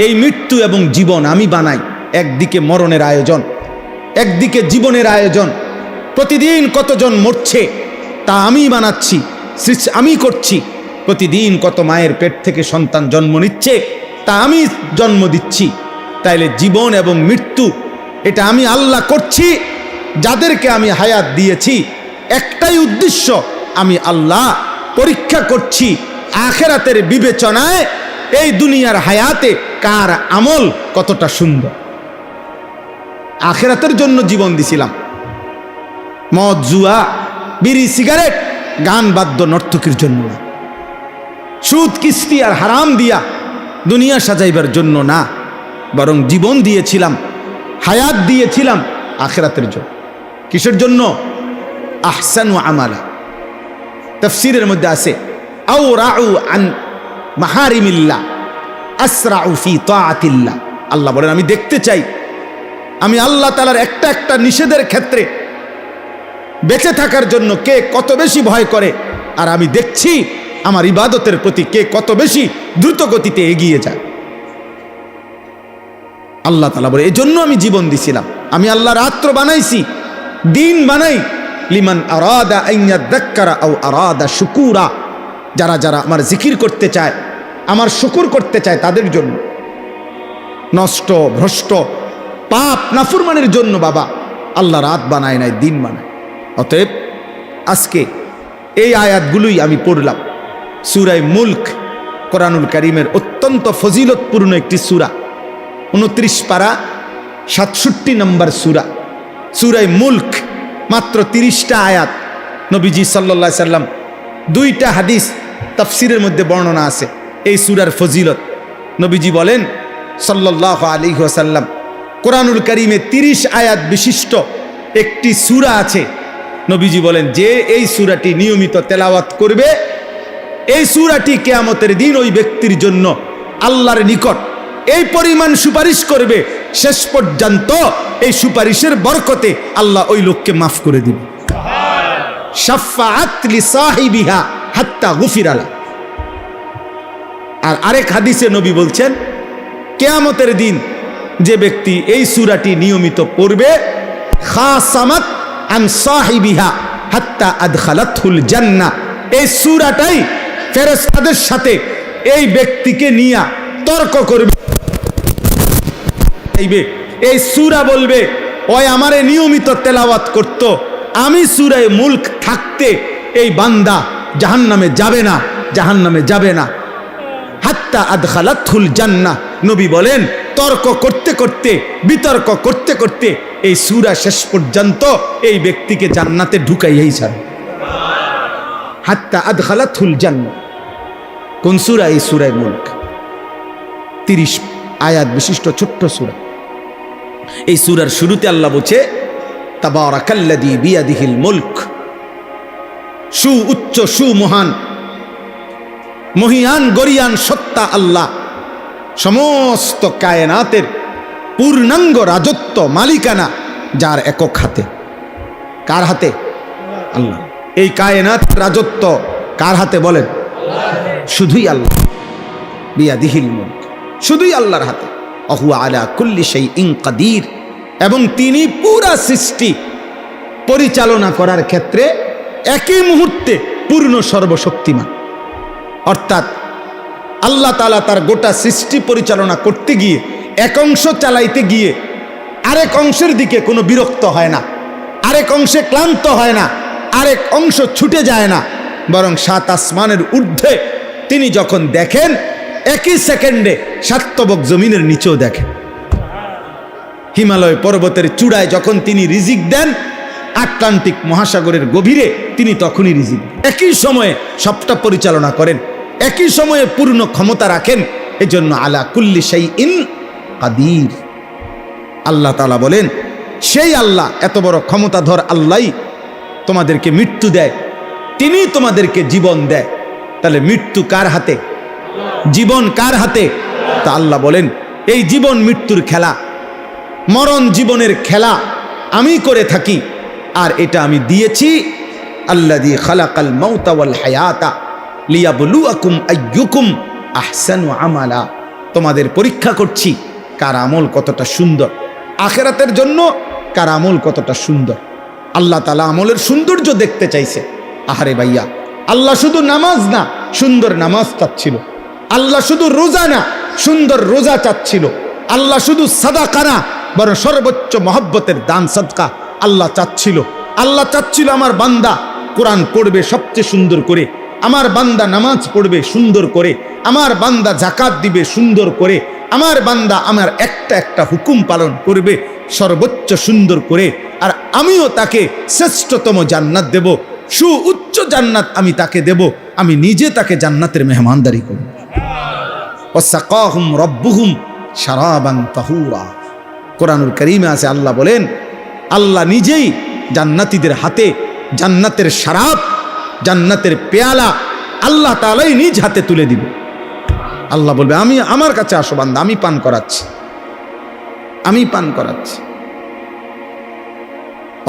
এই মৃত্যু এবং জীবন আমি বানাই। একদিকে মরণের আয়োজন, একদিকে জীবনের আয়োজন। প্রতিদিন কতজন মরছে তা আমি বানাচ্ছি, আমি করছি। প্রতিদিন কত মায়ের পেট থেকে সন্তান জন্ম নিচ্ছে তা আমি জন্ম দিচ্ছি। তাইলে জীবন এবং মৃত্যু এটা আমি আল্লাহ করছি। যাদেরকে আমি হায়াত দিয়েছি একটাই উদ্দেশ্য, আমি আল্লাহ পরীক্ষা করছি আখিরাতের বিবেচনায় এই দুনিয়ার হায়াতে কার আমল কতটা সুন্দর। আখিরাতের জন্য জীবন দিছিলাম। মদ, জুয়া, বিড়ি, সিগারেট, গান, বাদ্য, নর্তকীর জন্য না। সুদ, কিস্তি আর হারাম দিয়া দুনিয়া সাজাইবার জন্য না, বরং জীবন দিয়েছিলাম, হায়াত দিয়েছিলাম আখিরাতের জন্য। কিসের জন্য? আহসানু আমালা। তাফসীরের মধ্যে আছে, আও রাউ আন মাহারিমিল্লাহ আসরাউ ফি তাআতিল্লাহ। আল্লাহ বলেন, আমি দেখতে চাই আমি আল্লাহ তাআলার একটা নিষেধের ক্ষেত্রে বেঁচে থাকার জন্য কে কত বেশি ভয় করে, আর আমি দেখছি আমার ইবাদতের প্রতি কে কত বেশি দ্রুত গতিতে এগিয়ে যায়। আল্লাহ তাআলা বলে, এজন্য আমি জীবন দিছিলাম। আমি আল্লাহ রাত্র বানাইছি, দিন বানাই, লিমান আরাদা আন ইয়াযাক্কারা আও আরাদা শুকুরা। যারা যারা আমার জিকির করতে চায়, আমার শুকর করতে চায় তাদের জন্য। নষ্ট, ভ্রষ্ট, পাপ, নাফরমানের জন্য বাবা আল্লাহ রাত বানায় নাই, দিন বানায়। অতএব আজকে এই আয়াতগুলোই আমি পড়লাম। সূরা মুলক কোরআনুল কারীমের অত্যন্ত ফজিলতপূর্ণ একটি সূরা, 29 পারা 67 নম্বর সূরা। সূরা মুলক মাত্র 30টা আয়াত। নবীজি সাল্লাল্লাহু আলাইহি সাল্লাম 2টা হাদিস তাফসিরের মধ্যে বর্ণনা আছে এই সূরার ফজিলত। নবীজি বলেন সাল্লাল্লাহু আলাইহি ওয়াসাল্লাম, কোরআনুল কারীমে 30 আয়াত বিশিষ্ট একটি সূরা আছে। নবীজি বলেন যে এই সূরাটি নিয়মিত তেলাওয়াত করবে, এই সূরাটি কিয়ামতের দিন ওই ব্যক্তির জন্য আল্লাহর নিকট এই পরিমাণ সুপারিশ করবে, শেষ পর্যন্ত এই সুপারিশের বরকতে আল্লাহ ওই লোককে মাফ করে দিবে। শাফাআত লিসাহিবিহা হাত্তা গুফিরা লা। আর আরেক হাদিসে নবী বলছেন কিয়ামতের দিন যে ব্যক্তি এই সূরাটি নিয়মিত পড়বে, খাসামাত আন সাহিবিহা হাত্তা আদখালাতহুল জান্নাহ, এই সূরাটাই ফেরেশতাদের সাথে এই ব্যক্তিকে নিয়ে তর্ক করবে। এই সূরা বলবে ওই আমারে নিয়মিত তেলাওয়াত করত, আমি সূরা মুলক থাকতে এই বান্দা জাহান্নামে যাবে না, জাহান্নামে যাবে না। হাত্তা আদখালাতহুল জান্নাহ, নবী বলেন তর্ক করতে করতে, বিতর্ক করতে করতে এই সূরা শেষ পর্যন্ত এই ব্যক্তিকে জান্নাতে ঢুকাইয়াই ছাড়ে। হাত্তা আদখালাতহুল জান্নাহ। কোন সূরা? এই সূরা মুলক, 30 আয়াত বিশিষ্ট ছোট্ট সূরা। এই সূরার শুরুতে আল্লাহ বলছে তাবারাকাল্লাযী বিয়াদিহিল মুলক, সু উচ্চ সু মহান মহিয়ান গরিয়ান সত্তা আল্লাহ, সমস্ত কায়নাতের পূর্ণাঙ্গ রাজত্ব মালিকানা যার একক হাতে। কার হাতে? আল্লাহ। এই কায়নাত রাজত্ব কার হাতে বলেন? শুধুই আল্লাহ। বিয়াদিহিল মুলক, শুধুই আল্লাহর হাতে। অহুয়া আলা কুল্লি শাইইন কাদির, এবং তিনি পুরা সৃষ্টি পরিচালনা করার ক্ষেত্রে একই মুহূর্তে পূর্ণ সর্বশক্তিমান। অর্থাৎ আল্লাহ তাআলা তার গোটা সৃষ্টি পরিচালনা করতে গিয়ে এক অংশ চালাইতে গিয়ে আরেক অংশের দিকে কোনো বিরক্ত হয় না, আরেক অংশে ক্লান্ত হয় না, আরেক অংশ ছুটে যায় না, বরং 7 আসমানের ঊর্ধ্বে তিনি যখন দেখেন একই সেকেন্ডে সাতবক জমিনের নিচেও দেখেন। হিমালয় পর্বতের চূড়ায় যখন তিনি রিজিক দেন, আটলান্টিক মহাসাগরের গভীরে তিনি তখনই রিজিক দেন। একই সময়ে সবটা পরিচালনা করেন, একই সময়ে পূর্ণ ক্ষমতা রাখেন। এজন্য আলা কুল্লি শাইইন কাদির। আল্লাহ তাআলা বলেন সেই আল্লাহ, এত বড় ক্ষমতাধর আল্লাহই তোমাদেরকে মৃত্যু দেয়, তিনি তোমাদেরকে জীবন দেয়। তাহলে মৃত্যু কার হাতে? জীবন কার হাতে? তা আল্লাহ বলেন এই জীবন মৃত্যুর খেলা, মরণ জীবনের খেলা আমি করে থাকি, আর এটা আমি দিয়েছি আল্লাযী খালাকাল মাউতা ওয়াল হায়াতা লিয়াবলুয়াকুম আইয়ুকুম আহসানু আমালা। তোমাদের পরীক্ষা করছি কার আমল কতটা সুন্দর, আখিরাতের জন্য কার আমল কতটা সুন্দর। আল্লাহ তাআলা আমলের সৌন্দর্য দেখতে চাইছে। আহারে ভাইয়া, আল্লাহ শুধু নামাজ না, সুন্দর নামাজ চাচ্ছিল। আল্লাহ শুধু রোজা না, সুন্দর রোজা চাচ্ছিল। আল্লাহ শুধু সাদাকা না, বরং সর্বোচ্চ মহব্বতের দান সদকা আল্লাহ চাচ্ছিল। আল্লাহ চাচ্ছিল আমার বান্দা কোরআন পড়বে সবচেয়ে সুন্দর করে, আমার বান্দা নামাজ পড়বে সুন্দর করে, আমার বান্দা যাকাত দিবে সুন্দর করে, আমার বান্দা আমার একটা একটা হুকুম পালন করবে সর্বোচ্চ সুন্দর করে, আর আমিও তাকে শ্রেষ্ঠতম জান্নাত দেব, সুউচ্চ জান্নাত আমি তাকে দেব, আমি নিজে তাকে জান্নাতের মেহমানদারি করব। ওয়াসাকাহুম রাব্বুহুম শারাবান তাহুরা। কোরআনুল কারীমে আছে আল্লাহ বলেন আল্লাহ নিজেই জান্নাতীদের হাতে জান্নাতের শরাব, জান্নাতের পেয়ালা আল্লাহ তাআলাই নিজ হাতে তুলে দিবে। আল্লাহ বলবে আমি, আমার কাছে আসো বান্দা, আমি পান করাচ্ছি, আমি পান করাচ্ছি।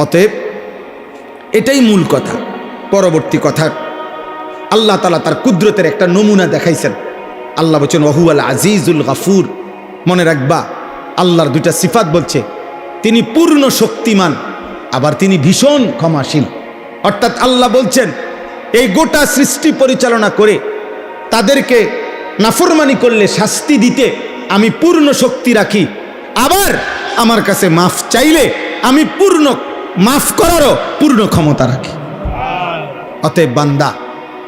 অতএব এটাই মূল কথা। পরবর্তী কথা, আল্লাহ তাআলা তার কুদরতের একটা নমুনা দেখাইছেন। আল্লাহ বলছেন ওয়াহুয়াল আজিজুল গাফুর। মনে রাখবা আল্লাহর দুইটা সিফাত বলছে, তিনি পূর্ণ শক্তিমান, আবার তিনি ভীষণ ক্ষমাশীল। অর্থাৎ আল্লাহ বলছেন এই গোটা সৃষ্টি পরিচালনা করে তাদেরকে নাফরমানি করলে শাস্তি দিতে আমি পূর্ণ শক্তি রাখি, আবার আমার কাছে মাফ চাইলে আমি পূর্ণ মাফ করারও পূর্ণ ক্ষমতা রাখি। অতএব বান্দা,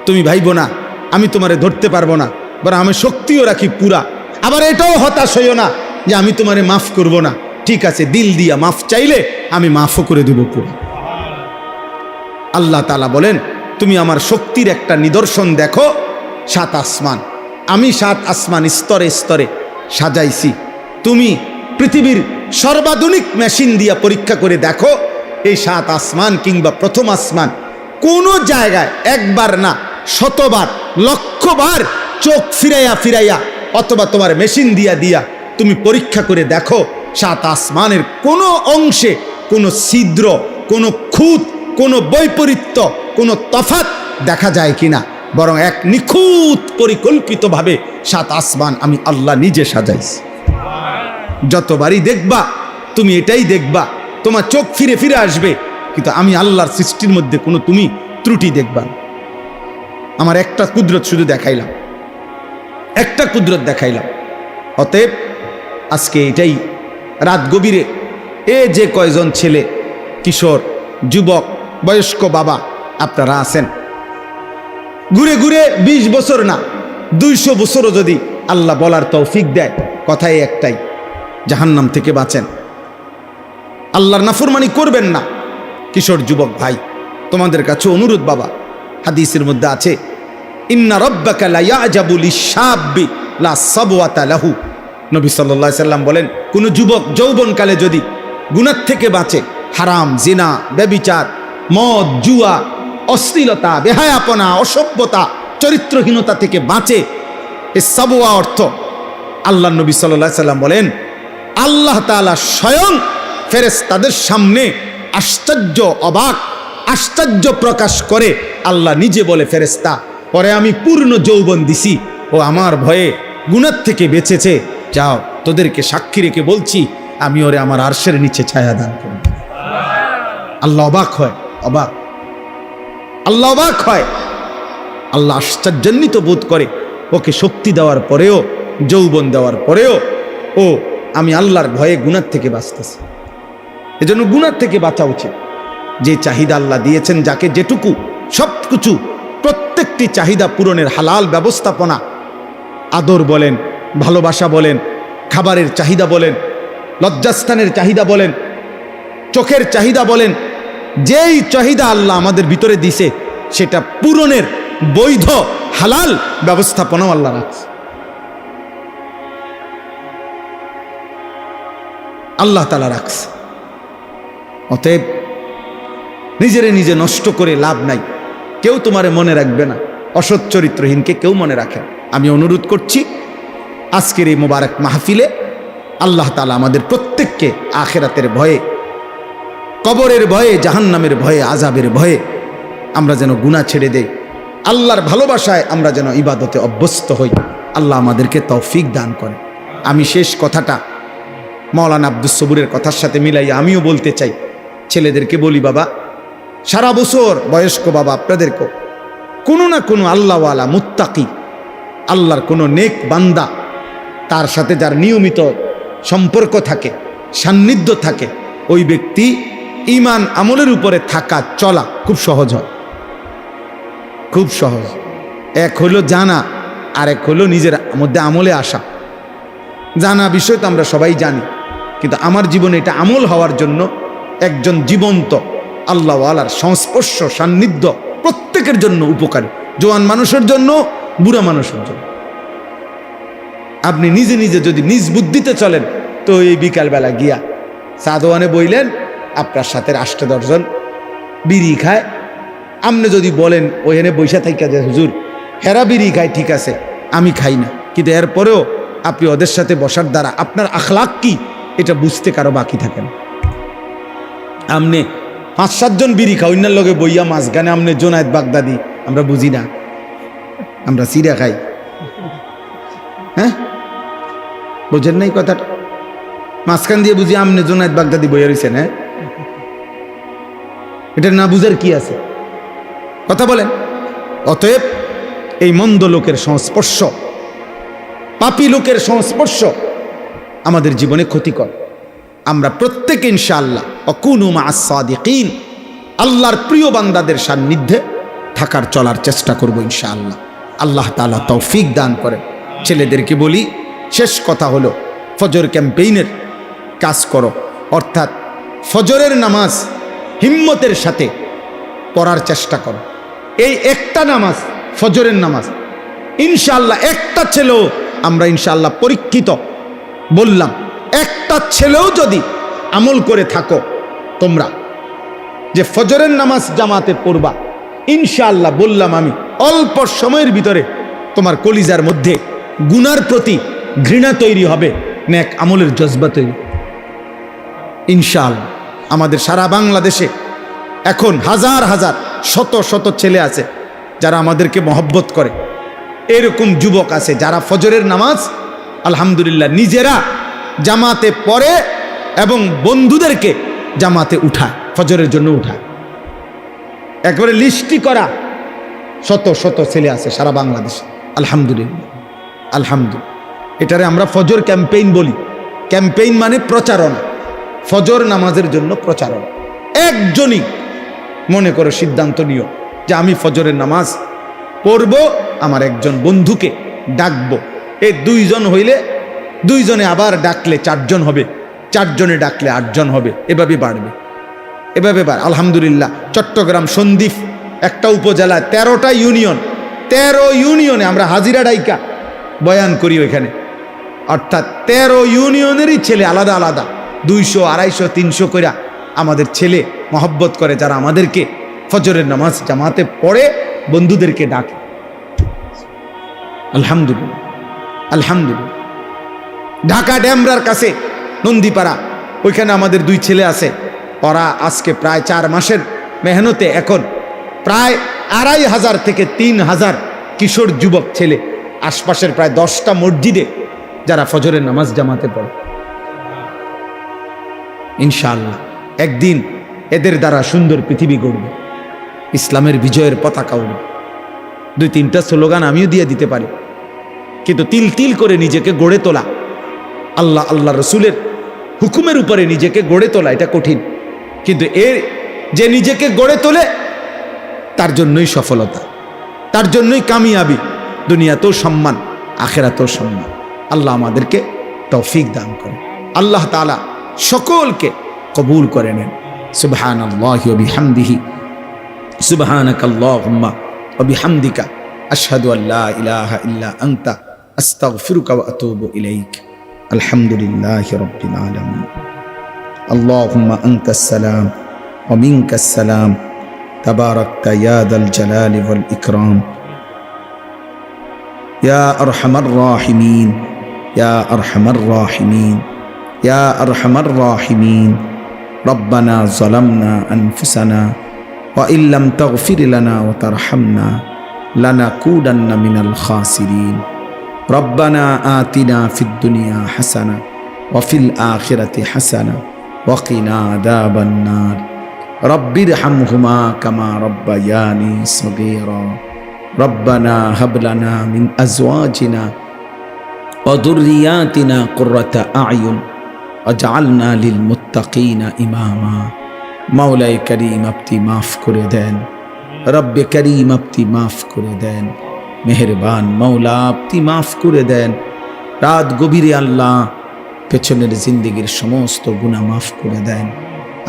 তুমি ভাইবো না আমি তোমারে ধরতে পারবো না, বরং আমি শক্তিও রাখি পুরা। আবার এটাও হতাশ হইও না যে আমি তোমারে মাফ করব না। ঠিক আছে, দিল দিয়া মাফ চাইলে আমি মাফও করে দেব পুরা। আল্লাহ তাআলা বলেন, তুমি আমার শক্তির একটা নিদর্শন দেখো, 7 আসমান। আমি 7 আসমান স্তরে স্তরে সাজাইছি। তুমি পৃথিবীর সর্বাধুনিক মেশিন দিয়া পরীক্ষা করে দেখো, এই 7 আসমান কিংবা প্রথম আসমান কোনো জায়গায় একবার না, শতবার, লক্ষবার চোখ ফিরাইয়া ফিরাইয়া অথবা তোমার মেশিন দিয়া দিয়া তুমি পরীক্ষা করে দেখো, 7 আসমানের কোনো অংশে কোনো ছিদ্র, কোনো খুঁত, কোনো বৈপরীত্য, কোনো তফাৎ দেখা যায় কিনা। বরং এক নিখুঁত পরিকল্পিতভাবে 7 আসমান আমি আল্লাহ নিজে সাজাইছি। যতবারই দেখবা তুমি এটাই দেখবা, তোমার চোখ ফিরে ফিরে আসবে, কিন্তু আমি আল্লাহর সৃষ্টির মধ্যে কোনো তুমি ত্রুটি দেখবা না। আমার একটা কুদরত শুধু দেখাইলাম, একটা কুদরত দেখাইলাম। অতএব আজকে এটাই রাত গভীরে যে কয়জন ছেলে, কিশোর, যুবক, বয়স্ক বাবা আপনারা আছেন, ঘুরে ঘুরে 20 বছর না 200 বছরও যদি আল্লাহ বলার তৌফিক দেয়, কথাই একটাই, জাহান্নাম থেকে বাঁচেন, আল্লাহর নাফরমানি করবেন না। কিশোর যুবক ভাই, তোমাদের কাছে অনুরোধ বাবা, হাদিসের মধ্যে আছে, ইন্না রাব্বাকা লা ইয়াজাবু লিশ-শাব্বি লা সাবওয়াতা লাহু। নবী সাল্লাল্লাহু আলাইহি সাল্লাম বলেন, কোন যুবক যৌবনকালে যদি গুনাহ থেকে বাঁচে, হারাম, জিনা, ব্যভিচার, মদ, জুয়া, অশ্লীলতা, বেহায়াপনা, অসভ্যতা, চরিত্রহীনতা থেকে বাঁচে, এ সাবওয়া অর্থ আল্লাহ নবী সাল্লাল্লাহু আলাইহি সাল্লাম বলেন, আল্লাহ তাআলা স্বয়ং ফেরেশতাদের সামনে আশ্চর্য, অবাক, আশ্চর্য প্রকাশ করে আল্লাহ নিজে বলে, ফেরেশতা, পরে আমি পূর্ণ যৌবন দিছি, ও আমার ভয়ে গুনাহ থেকে বেঁচেছে, যাও তোদেরকে সাক্ষী রেখে বলছি, আমি ওরে আমার আরশের নিচে ছায়া দান করব। আল্লাহ অবাক হয়, অবাক, আল্লাহ অবাক হয়, আল্লাহ আশ্চর্যান্বিত বোধ করে, ওকে শক্তি দেওয়ার পরেও, যৌবন দেওয়ার পরেও ও আমি আল্লাহর ভয়ে গুনাহ থেকে বাঁচতেছি। এজন্য গুনাহ থেকে বাঁচা উচিত। যে চাহিদা আল্লাহ দিয়েছেন, যাকে যেটুকু, সব কিছু, প্রত্যেকটি চাহিদা পূরণের হালাল ব্যবস্থাপনা, আদর বলেন, ভালোবাসা বলেন, খাবারের চাহিদা বলেন, লজ্জাস্থানের চাহিদা বলেন, চোখের চাহিদা বলেন, যেই চাহিদা আল্লাহ আমাদের ভিতরে দিছে, সেটা পূরণের বৈধ হালাল ব্যবস্থাপনাও আল্লাহ রাখছে। আল্লাহ তাআলা রাখছে। অতএব নিজেরে নিজে নষ্ট করে লাভ নাই। কেউ তোমারে মনে রাখবে না, অসৎ চরিত্রহীনকে কেউ মনে রাখে। আমি অনুরোধ করছি, আজকের এই মোবারক মাহফিলে আল্লাহ তাআলা আমাদের প্রত্যেককে আখিরাতের ভয়ে, কবরের ভয়ে, জাহান্নামের ভয়ে, আযাবের ভয়ে আমরা যেন গুনাহ ছেড়ে দেই, আল্লাহর ভালোবাসায় আমরা যেন ইবাদতে অভ্যস্ত হই। আল্লাহ আমাদেরকে তৌফিক দান করে। আমি শেষ কথাটা মাওলানা আব্দুস সবুরের কথার সাথে মিলাইয়া আমিও বলতে চাই। ছেলেদেরকে বলি, বাবা, সারা বছর, বয়স্ক বাবা আপনাদেরকেও, কোনো না কোনো আল্লাহওয়ালা, মুত্তাকি, আল্লাহর কোনো নেক বান্দা, তার সাথে যার নিয়মিত সম্পর্ক থাকে, সান্নিধ্য থাকে, ওই ব্যক্তি ঈমান আমলের উপরে থাকা, চলা খুব সহজ হয়, খুব সহজ। এক হলো জানা, আর এক হলো নিজের মধ্যে আমলে আসা। জানা বিষয় তো আমরা সবাই জানি, কিন্তু আমার জীবনে এটা আমল হওয়ার জন্য একজন জীবন্ত আল্লাহওয়ালার সংস্পর্শ, সান্নিধ্য প্রত্যেকের জন্য উপকারী, জোয়ান মানুষের জন্য, বুড়া মানুষের জন্য। আপনি নিজে নিজে যদি নিজ বুদ্ধিতে চলেন, তো এই বিকালবেলা গিয়া চা দোকানে বইলেন, আপনার সাথে 8-10 জন বিড়ি খায়, আপনি যদি বলেন ওইখানে বৈশা থাইকা যে হুজুর হেরা বিড়ি খায়, ঠিক আছে, আমি খাই না, কিন্তু এরপরেও আপনি ওদের সাথে বসার দ্বারা আপনার আখলাক কি এটা বুঝতে কারো বাকি থাকে না। আমনে 5-7 জন বিড়ি খাও, অন্যার লগে বইয়া মাঝখানে আমনে জোনায়েত বাগদাদি, আমরা বুঝি না, আমরা চিড়া খাই। হ্যাঁ, বুঝেন নাই কথাটা? মাঝখান দিয়ে বুঝি আমনে জোনায়েত বাগদাদি বইয়া রয়েছেন। হ্যাঁ, এটা না বুঝার কি আছে? কথা বলেন। অতএব এই মন্দ লোকের সংস্পর্শ, পাপী লোকের সংস্পর্শ আমাদের জীবনে ক্ষতিকর। আমরা প্রত্যেকে ইনশাআল্লাহ অকুনু মা'আস সাদিকিন, আল্লাহর প্রিয় বান্দাদের সান্নিধ্যে থাকার চলার চেষ্টা করব ইনশাআল্লাহ। আল্লাহ তাআলা তৌফিক দান করেন। ছেলেদেরকে বলি, শেষ কথা হলো ফজর ক্যাম্পেইনের কাজ করো, অর্থাৎ ফজরের নামাজ হিম্মতের সাথে পড়ার চেষ্টা করো। এই একটা নামাজ, ফজরের নামাজ, ইনশাআল্লাহ একটা ছেলেও আমরা ইনশাআল্লাহ পরীক্ষিত বললাম, একটা ছেলেও যদি আমল করে থাকো তোমরা যে ফজরের নামাজ জামাতে পড়বা, ইনশাআল্লাহ বললাম আমি অল্প সময়ের ভিতরে তোমার কলিজার মধ্যে গুনার প্রতি ঘৃণা তৈরি হবে, নেক আমলের জজবা তৈরি। ইনশাআল্লাহ আমাদের সারা বাংলাদেশে এখন হাজার হাজার শত শত ছেলে আছে যারা আমাদেরকে মহব্বত করে। এরকম যুবক আছে যারা ফজরের নামাজ আলহামদুলিল্লাহ নিজেরা জামাতে পড়ে এবং বন্ধুদেরকে জামাতে উঠায়, ফজরের জন্য উঠায়। একবারে লিস্টি করা শত শত ছেলে আছে সারা বাংলাদেশে, আলহামদুলিল্লাহ আলহামদুলিল্লাহ। এটারে আমরা ফজর ক্যাম্পেইন বলি। ক্যাম্পেইন মানে প্রচারণা, ফজর নামাজের জন্য প্রচারণা। একজনই মনে করো সিদ্ধান্ত নিও যে আমি ফজরের নামাজ পড়ব, আমার একজন বন্ধুকে ডাকবো। এই দুইজন হইলে দুইজনে আবার ডাকলে চারজন হবে, চারজনে ডাকলে আটজন হবে, এভাবে বাড়বে, এভাবে বাড়। আলহামদুলিল্লাহ চট্টগ্রাম সন্দ্বীপ একটা উপজেলা, 13টা ইউনিয়ন, 13 ইউনিয়নে আমরা হাজিরা ডাইকা বয়ান করি ওইখানে। অর্থাৎ 13 ইউনিয়নেরই ছেলে আলাদা আলাদা 200, 250, 300 করে আমাদের ছেলে মহব্বত করে, যারা আমাদেরকে ফজরের নামাজ জামাতে পড়ে বন্ধুদেরকে ডাকে। আলহামদুলিল্লাহ আলহামদুলিল্লাহ। ঢাকা ড্যামরার কাছে নন্দীপাড়া, ওইখানে আমাদের 2 ছেলে আছে। ওরা আজকে প্রায় 4 মাসের মেহনতে এখন প্রায় 2500 থেকে 3000 কিশোর যুবক ছেলে আশপাশের প্রায় 10টা মসজিদে যারা ফজরের নামাজ জামাতে পড়ে। ইনশাআল্লাহ একদিন এদের দ্বারা সুন্দর পৃথিবী গড়বে, ইসলামের বিজয়ের পতাকা উড়বে। 2-3টা স্লোগান আমিও দিয়ে দিতে পারি, কিন্তু তিল তিল করে নিজেকে গড়ে তোলা, আল্লাহ আল্লাহ রসুলের হুকুমের উপরে নিজেকে গড়ে তোলা এটা কঠিন, কিন্তু এর যে নিজেকে গড়ে তোলে তার জন্যই সফলতা, তার জন্যই কামিয়াবি, দুনিয়াতেও সম্মান, আখিরাতেও সম্মান। আল্লাহ আমাদেরকে তৌফিক দান করে, আল্লাহ তাআলা সকলকে কবুল করে নেন। সুবহানাল্লাহি ওয়া বিহামদিহি, সুবহানাকাল্লাহুম্মা ওয়া বিহামদিকা, আশহাদু আল্লা ইলাহা ইল্লা আনতা, আস্তাগফিরুকা ওয়া আতুবু ইলাইক। আলহামদুলিল্লাহি রাব্বিল আলামিন। আল্লাহুম্মা আনতাস সালাম ওয়া মিনকাস সালাম, তাবারাকতা ইয়া যাল জালালি ওয়াল ইকরাম, ইয়া আরহামার রাহিমিন, ইয়া আরহামার রাহিমিন, ইয়া আরহামার রাহিমিন। রব্বানা যালামনা আনফুসানা ওয়া ইল্লাম তাগফির লানা ওয়া তারহামনা লানাকুনান্না মিনাল খাসিরিন। রব্বানা আতিনা ফিদ দুনিয়া হাসানা ওয়া ফিল আখিরাতি হাসানা ওয়া কিনা আযাবান নার। রব্বিরহামহুমা কামা রব্বায়ানি সগীরা। রব্বানা হাব লানা মিন আজওয়াজিনা ওয়া যুররিয়াতিনা কুররাতা আ'য়ুন ওয়াজআলনা লিল মুত্তাকিনা ইমামা। মাওলাই করিম আপনি মাফ করে দেন, রব্বে করিম আপনি মাফ করে দেন, মেহেরবান মাওলা আপনি মাফ করে দেন। রাত গভীরে আল্লাহ পেছনের জিন্দেগির সমস্ত গুনাহ মাফ করে দেন,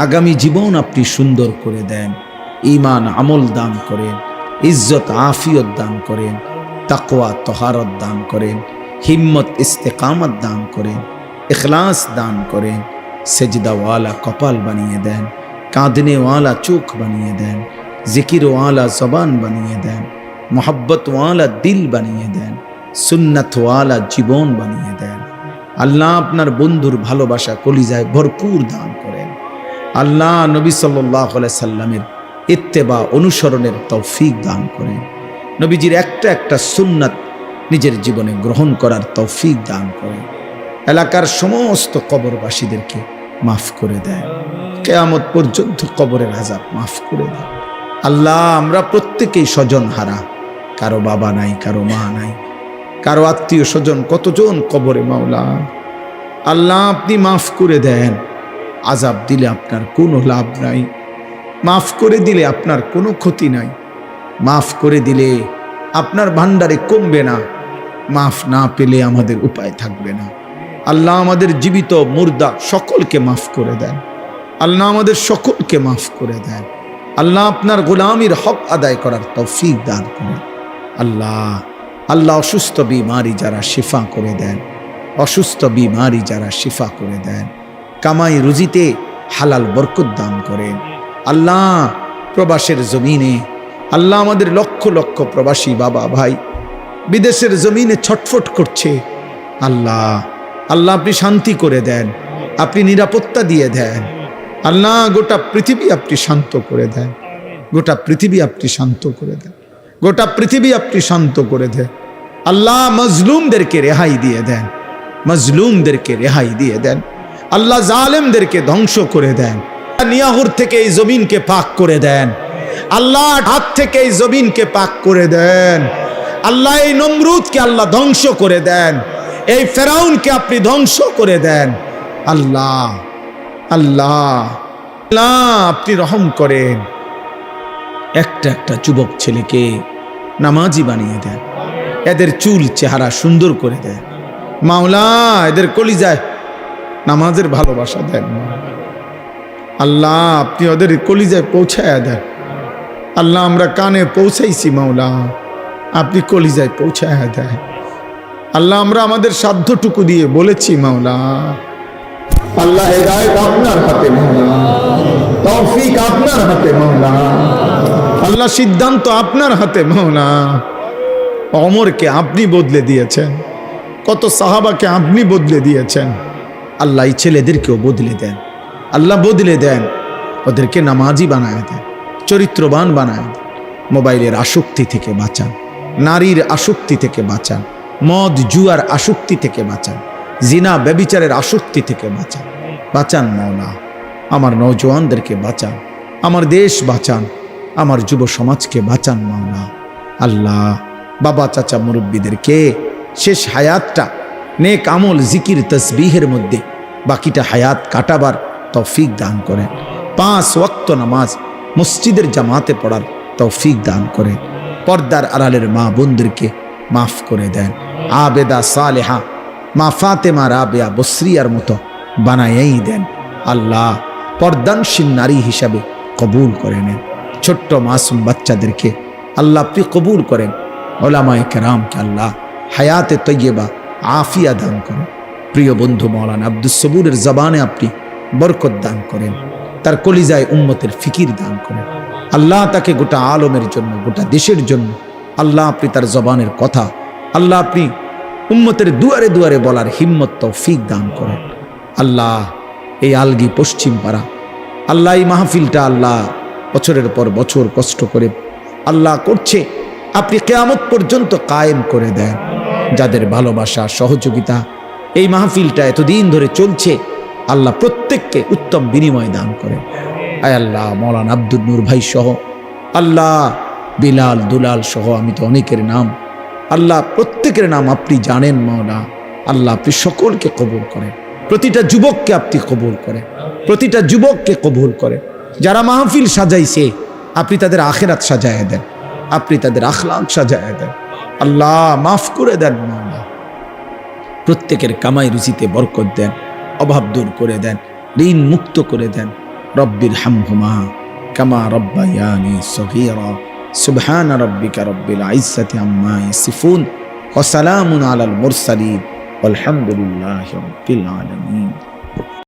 আগামী জীবন আপনি সুন্দর করে দেন, ঈমান আমল দান করেন, ইজ্জত আফিয়ত দান করেন, তাকওয়া তহারত দান করেন, হিম্মত ইস্তেকামত দান করেন, ইখলাস দান করেন, সেজদাওয়ালা কপাল বানিয়ে দেন, কাঁদনেওয়ালা চোখ বানিয়ে দেন, জিকিরওয়ালা জবান বানিয়ে দেন, মোহাব্বতওয়ালা দিল বানিয়ে দেন, সুন্নতওয়ালা জীবন বানিয়ে দেন। আল্লাহ আপনার বন্ধুর ভালোবাসা কলিজায় ভরপুর দান করেন। আল্লাহ নবী সাল্লাল্লাহু আলাইহি সাল্লামের ইত্তেবা অনুসরণের তৌফিক দান করেন। নবীজির একটা একটা সুন্নাত নিজের জীবনে গ্রহণ করার তৌফিক দান করেন। এলাকার সমস্ত কবরবাসীদেরকে মাফ করে দেন, কিয়ামত পর্যন্ত কবরের আযাব মাফ করে দেন। আল্লাহ আমরা প্রত্যেকেই স্বজন হারা, কারো বাবা নাই, কারো মা নাই, কারো আত্মীয় স্বজন কতজন কবরে। মাওলা আল্লাহ আপনি মাফ করে দেন। আযাব দিলে আপনার কোনো লাভ নাই, মাফ করে দিলে আপনার কোনো ক্ষতি নাই। মাফ করে দিলে আপনার ভান্ডারে কমবে না, মাফ না পেলে আমাদের উপায় থাকবে না। আল্লাহ আমাদের জীবিত মুর্দা সকলকে মাফ করে দেন। আল্লাহ আমাদের সকলকে মাফ করে দেন। আল্লাহ আপনার গোলামির হক আদায় করার তৌফিক দান করেন। আল্লাহ আল্লাহ অসুস্থ বিমারি যারা শিফা করে দেন, অসুস্থ বিমারি যারা শিফা করে দেন, কামাই রুজিতে হালাল বরকত দান করেন। আল্লাহ প্রবাসের জমিনে আল্লাহ আমাদের লক্ষ লক্ষ প্রবাসী বাবা ভাই বিদেশের জমিনে ছটফট করছে, আল্লাহ আল্লাহ আপনি শান্তি করে দেন, আপনি নিরাপত্তা দিয়ে দেন। আল্লাহ গোটা পৃথিবী আপনি শান্ত করে দেন, গোটা পৃথিবী আপনি শান্ত করে দেন, গোটা পৃথিবী আপনি শান্ত করে দেন। আল্লাহ মজলুমদেরকে রেহাই দিয়ে দেন, মজলুমদেরকে রেহাই দিয়ে দেন। আল্লাহ জালেমদেরকে ধ্বংস করে দেন। নিয়াহুর থেকে এই জমিনকে পাক করে দেন। আল্লাহ হাত থেকে এই জমিনকে পাক করে দেন। আল্লাহ এই নমরুদকে আল্লাহ ধ্বংস করে দেন, এই ফেরাউনকে আপনি ধ্বংস করে দেন। আল্লাহ আল্লাহ আল্লাহ আপনি রহম করেন। একটা একটা যুবক ছেলেকে নামাজি বানিয়ে দেন, এদের চুল চেহারা সুন্দর করে দেন। মাওলা এদের কলিজায় নামাজের ভালোবাসা দেন। আল্লাহ আপনি ওদের কলিজায় পৌঁছায় দেন। আল্লাহ আমরা কানে পৌঁছাইছি, মাওলা আপনি কলিজায় পৌঁছায় দেন। আল্লাহ আমরা আমাদের সাধ্যটুকু দিয়ে বলেছি, মাওলা আল্লাহ হেদায়েত আপনার হাতে, মাওলা তৌফিক আপনার হাতে, মাওলা আল্লাহ সিদ্ধান্ত আপনার হাতে, মাওলা ওমরকে আপনি বদলে দিয়েছেন, কত সাহাবাকে আপনি বদলে দিয়েছেন। আল্লাহ এই ছেলেদেরকেও বদলে দেন, আল্লাহ বদলে দেন, ওদেরকে নামাজি বানায় দেন, চরিত্রবান বানায় দেন। মোবাইলের আসক্তি থেকে বাঁচান, নারীর আসক্তি থেকে বাঁচান, মদ জুয়ার আসক্তি থেকে বাঁচান, জিনা ব্যভিচারের আসক্তি থেকে বাঁচান। বাঁচান মাওলা, আমার নওজওয়ানদেরকে বাঁচান, আমার দেশ বাঁচান, আমার যুব সমাজকে বাঁচান মাওলা। আল্লাহ বাবা চাচা মুরব্বীদেরকে শেষ হায়াতটা নেক আমল জিকির তসবিহের মধ্যে বাকিটা হায়াত কাটাবার তৌফিক দান করেন। 5 ওয়াক্ত নামাজ মসজিদের জামাতে পড়ার তৌফিক দান করেন। পর্দার আড়ালের মা বোনদেরকে মাফ করে দেন। আবেদা সালেহা মা ফাতেমা রাবেয়া বসরিয়ার মতো বানায়েই দেন। আল্লাহ পর্দানশীল নারী হিসাবে কবুল করে নেন। ছোট্ট মাসুম বাচ্চাদেরকে আল্লাহ আপনি কবুল করেন। ওলামায়ে কেরামকে আল্লাহ হায়াতে তৈয়বা আফিয়া দান করেন। প্রিয় বন্ধু মৌলানা আব্দুস সবুরের জবানে আপনি বরকত দান করেন, তার কলিজায় উম্মতের ফিকির দান করেন। আল্লাহ তাকে গোটা আলমের জন্য, গোটা দেশের জন্য আল্লাহ আপনি তার জবানের কথা আল্লাহ আপনি উম্মতের দুয়ারে দুয়ারে বলার হিম্মত তৌফিক দান করেন। আল্লাহ এই আলগি পশ্চিম পাড়া আল্লাহ এই মাহফিলটা আল্লাহ বছরের পর বছর কষ্ট করে আল্লাহ করছে, আপনি কিয়ামত পর্যন্ত কায়েম করে দেন। যাদের ভালোবাসা সহযোগিতা এই মাহফিলটা এতদিন ধরে চলছে, আল্লাহ প্রত্যেককে উত্তম বিনিময় দান করেন। আয় আল্লাহ মৌলানা আব্দুল নূর ভাই সহ আল্লাহ বিলাল দুলাল সহ আমি তো অনেকের নাম আল্লাহ প্রত্যেকের নাম আপনি জানেন মাওলা। আল্লাহ আপনি সকলকে কবুল করেন, প্রতিটা যুবককে আপনি কবুল করেন, প্রতিটা যুবককে কবুল করেন। যারা মাহফিল সাজাইছে আপনি তাদের আখিরাত সাজায় দেন, আপনি তাদের আখলাক সাজায় দেন। আল্লাহ মাফ করে দেন মাওলা, প্রত্যেকের কামাই রুজিতে বরকত দেন, অভাব দূর করে দেন, ঋণ মুক্ত করে দেন। রব্বির হামহুমা কামা রব্বায়ানি সগীরা। সুবহান রাব্বিকা রব্বিল ইজ্জাতি আম্মা ইয়াসিফুন ওয়া সালামুন আলাল মুরসালিন ওয়ালহামদুলিল্লাহি রাব্বিল আলামিন।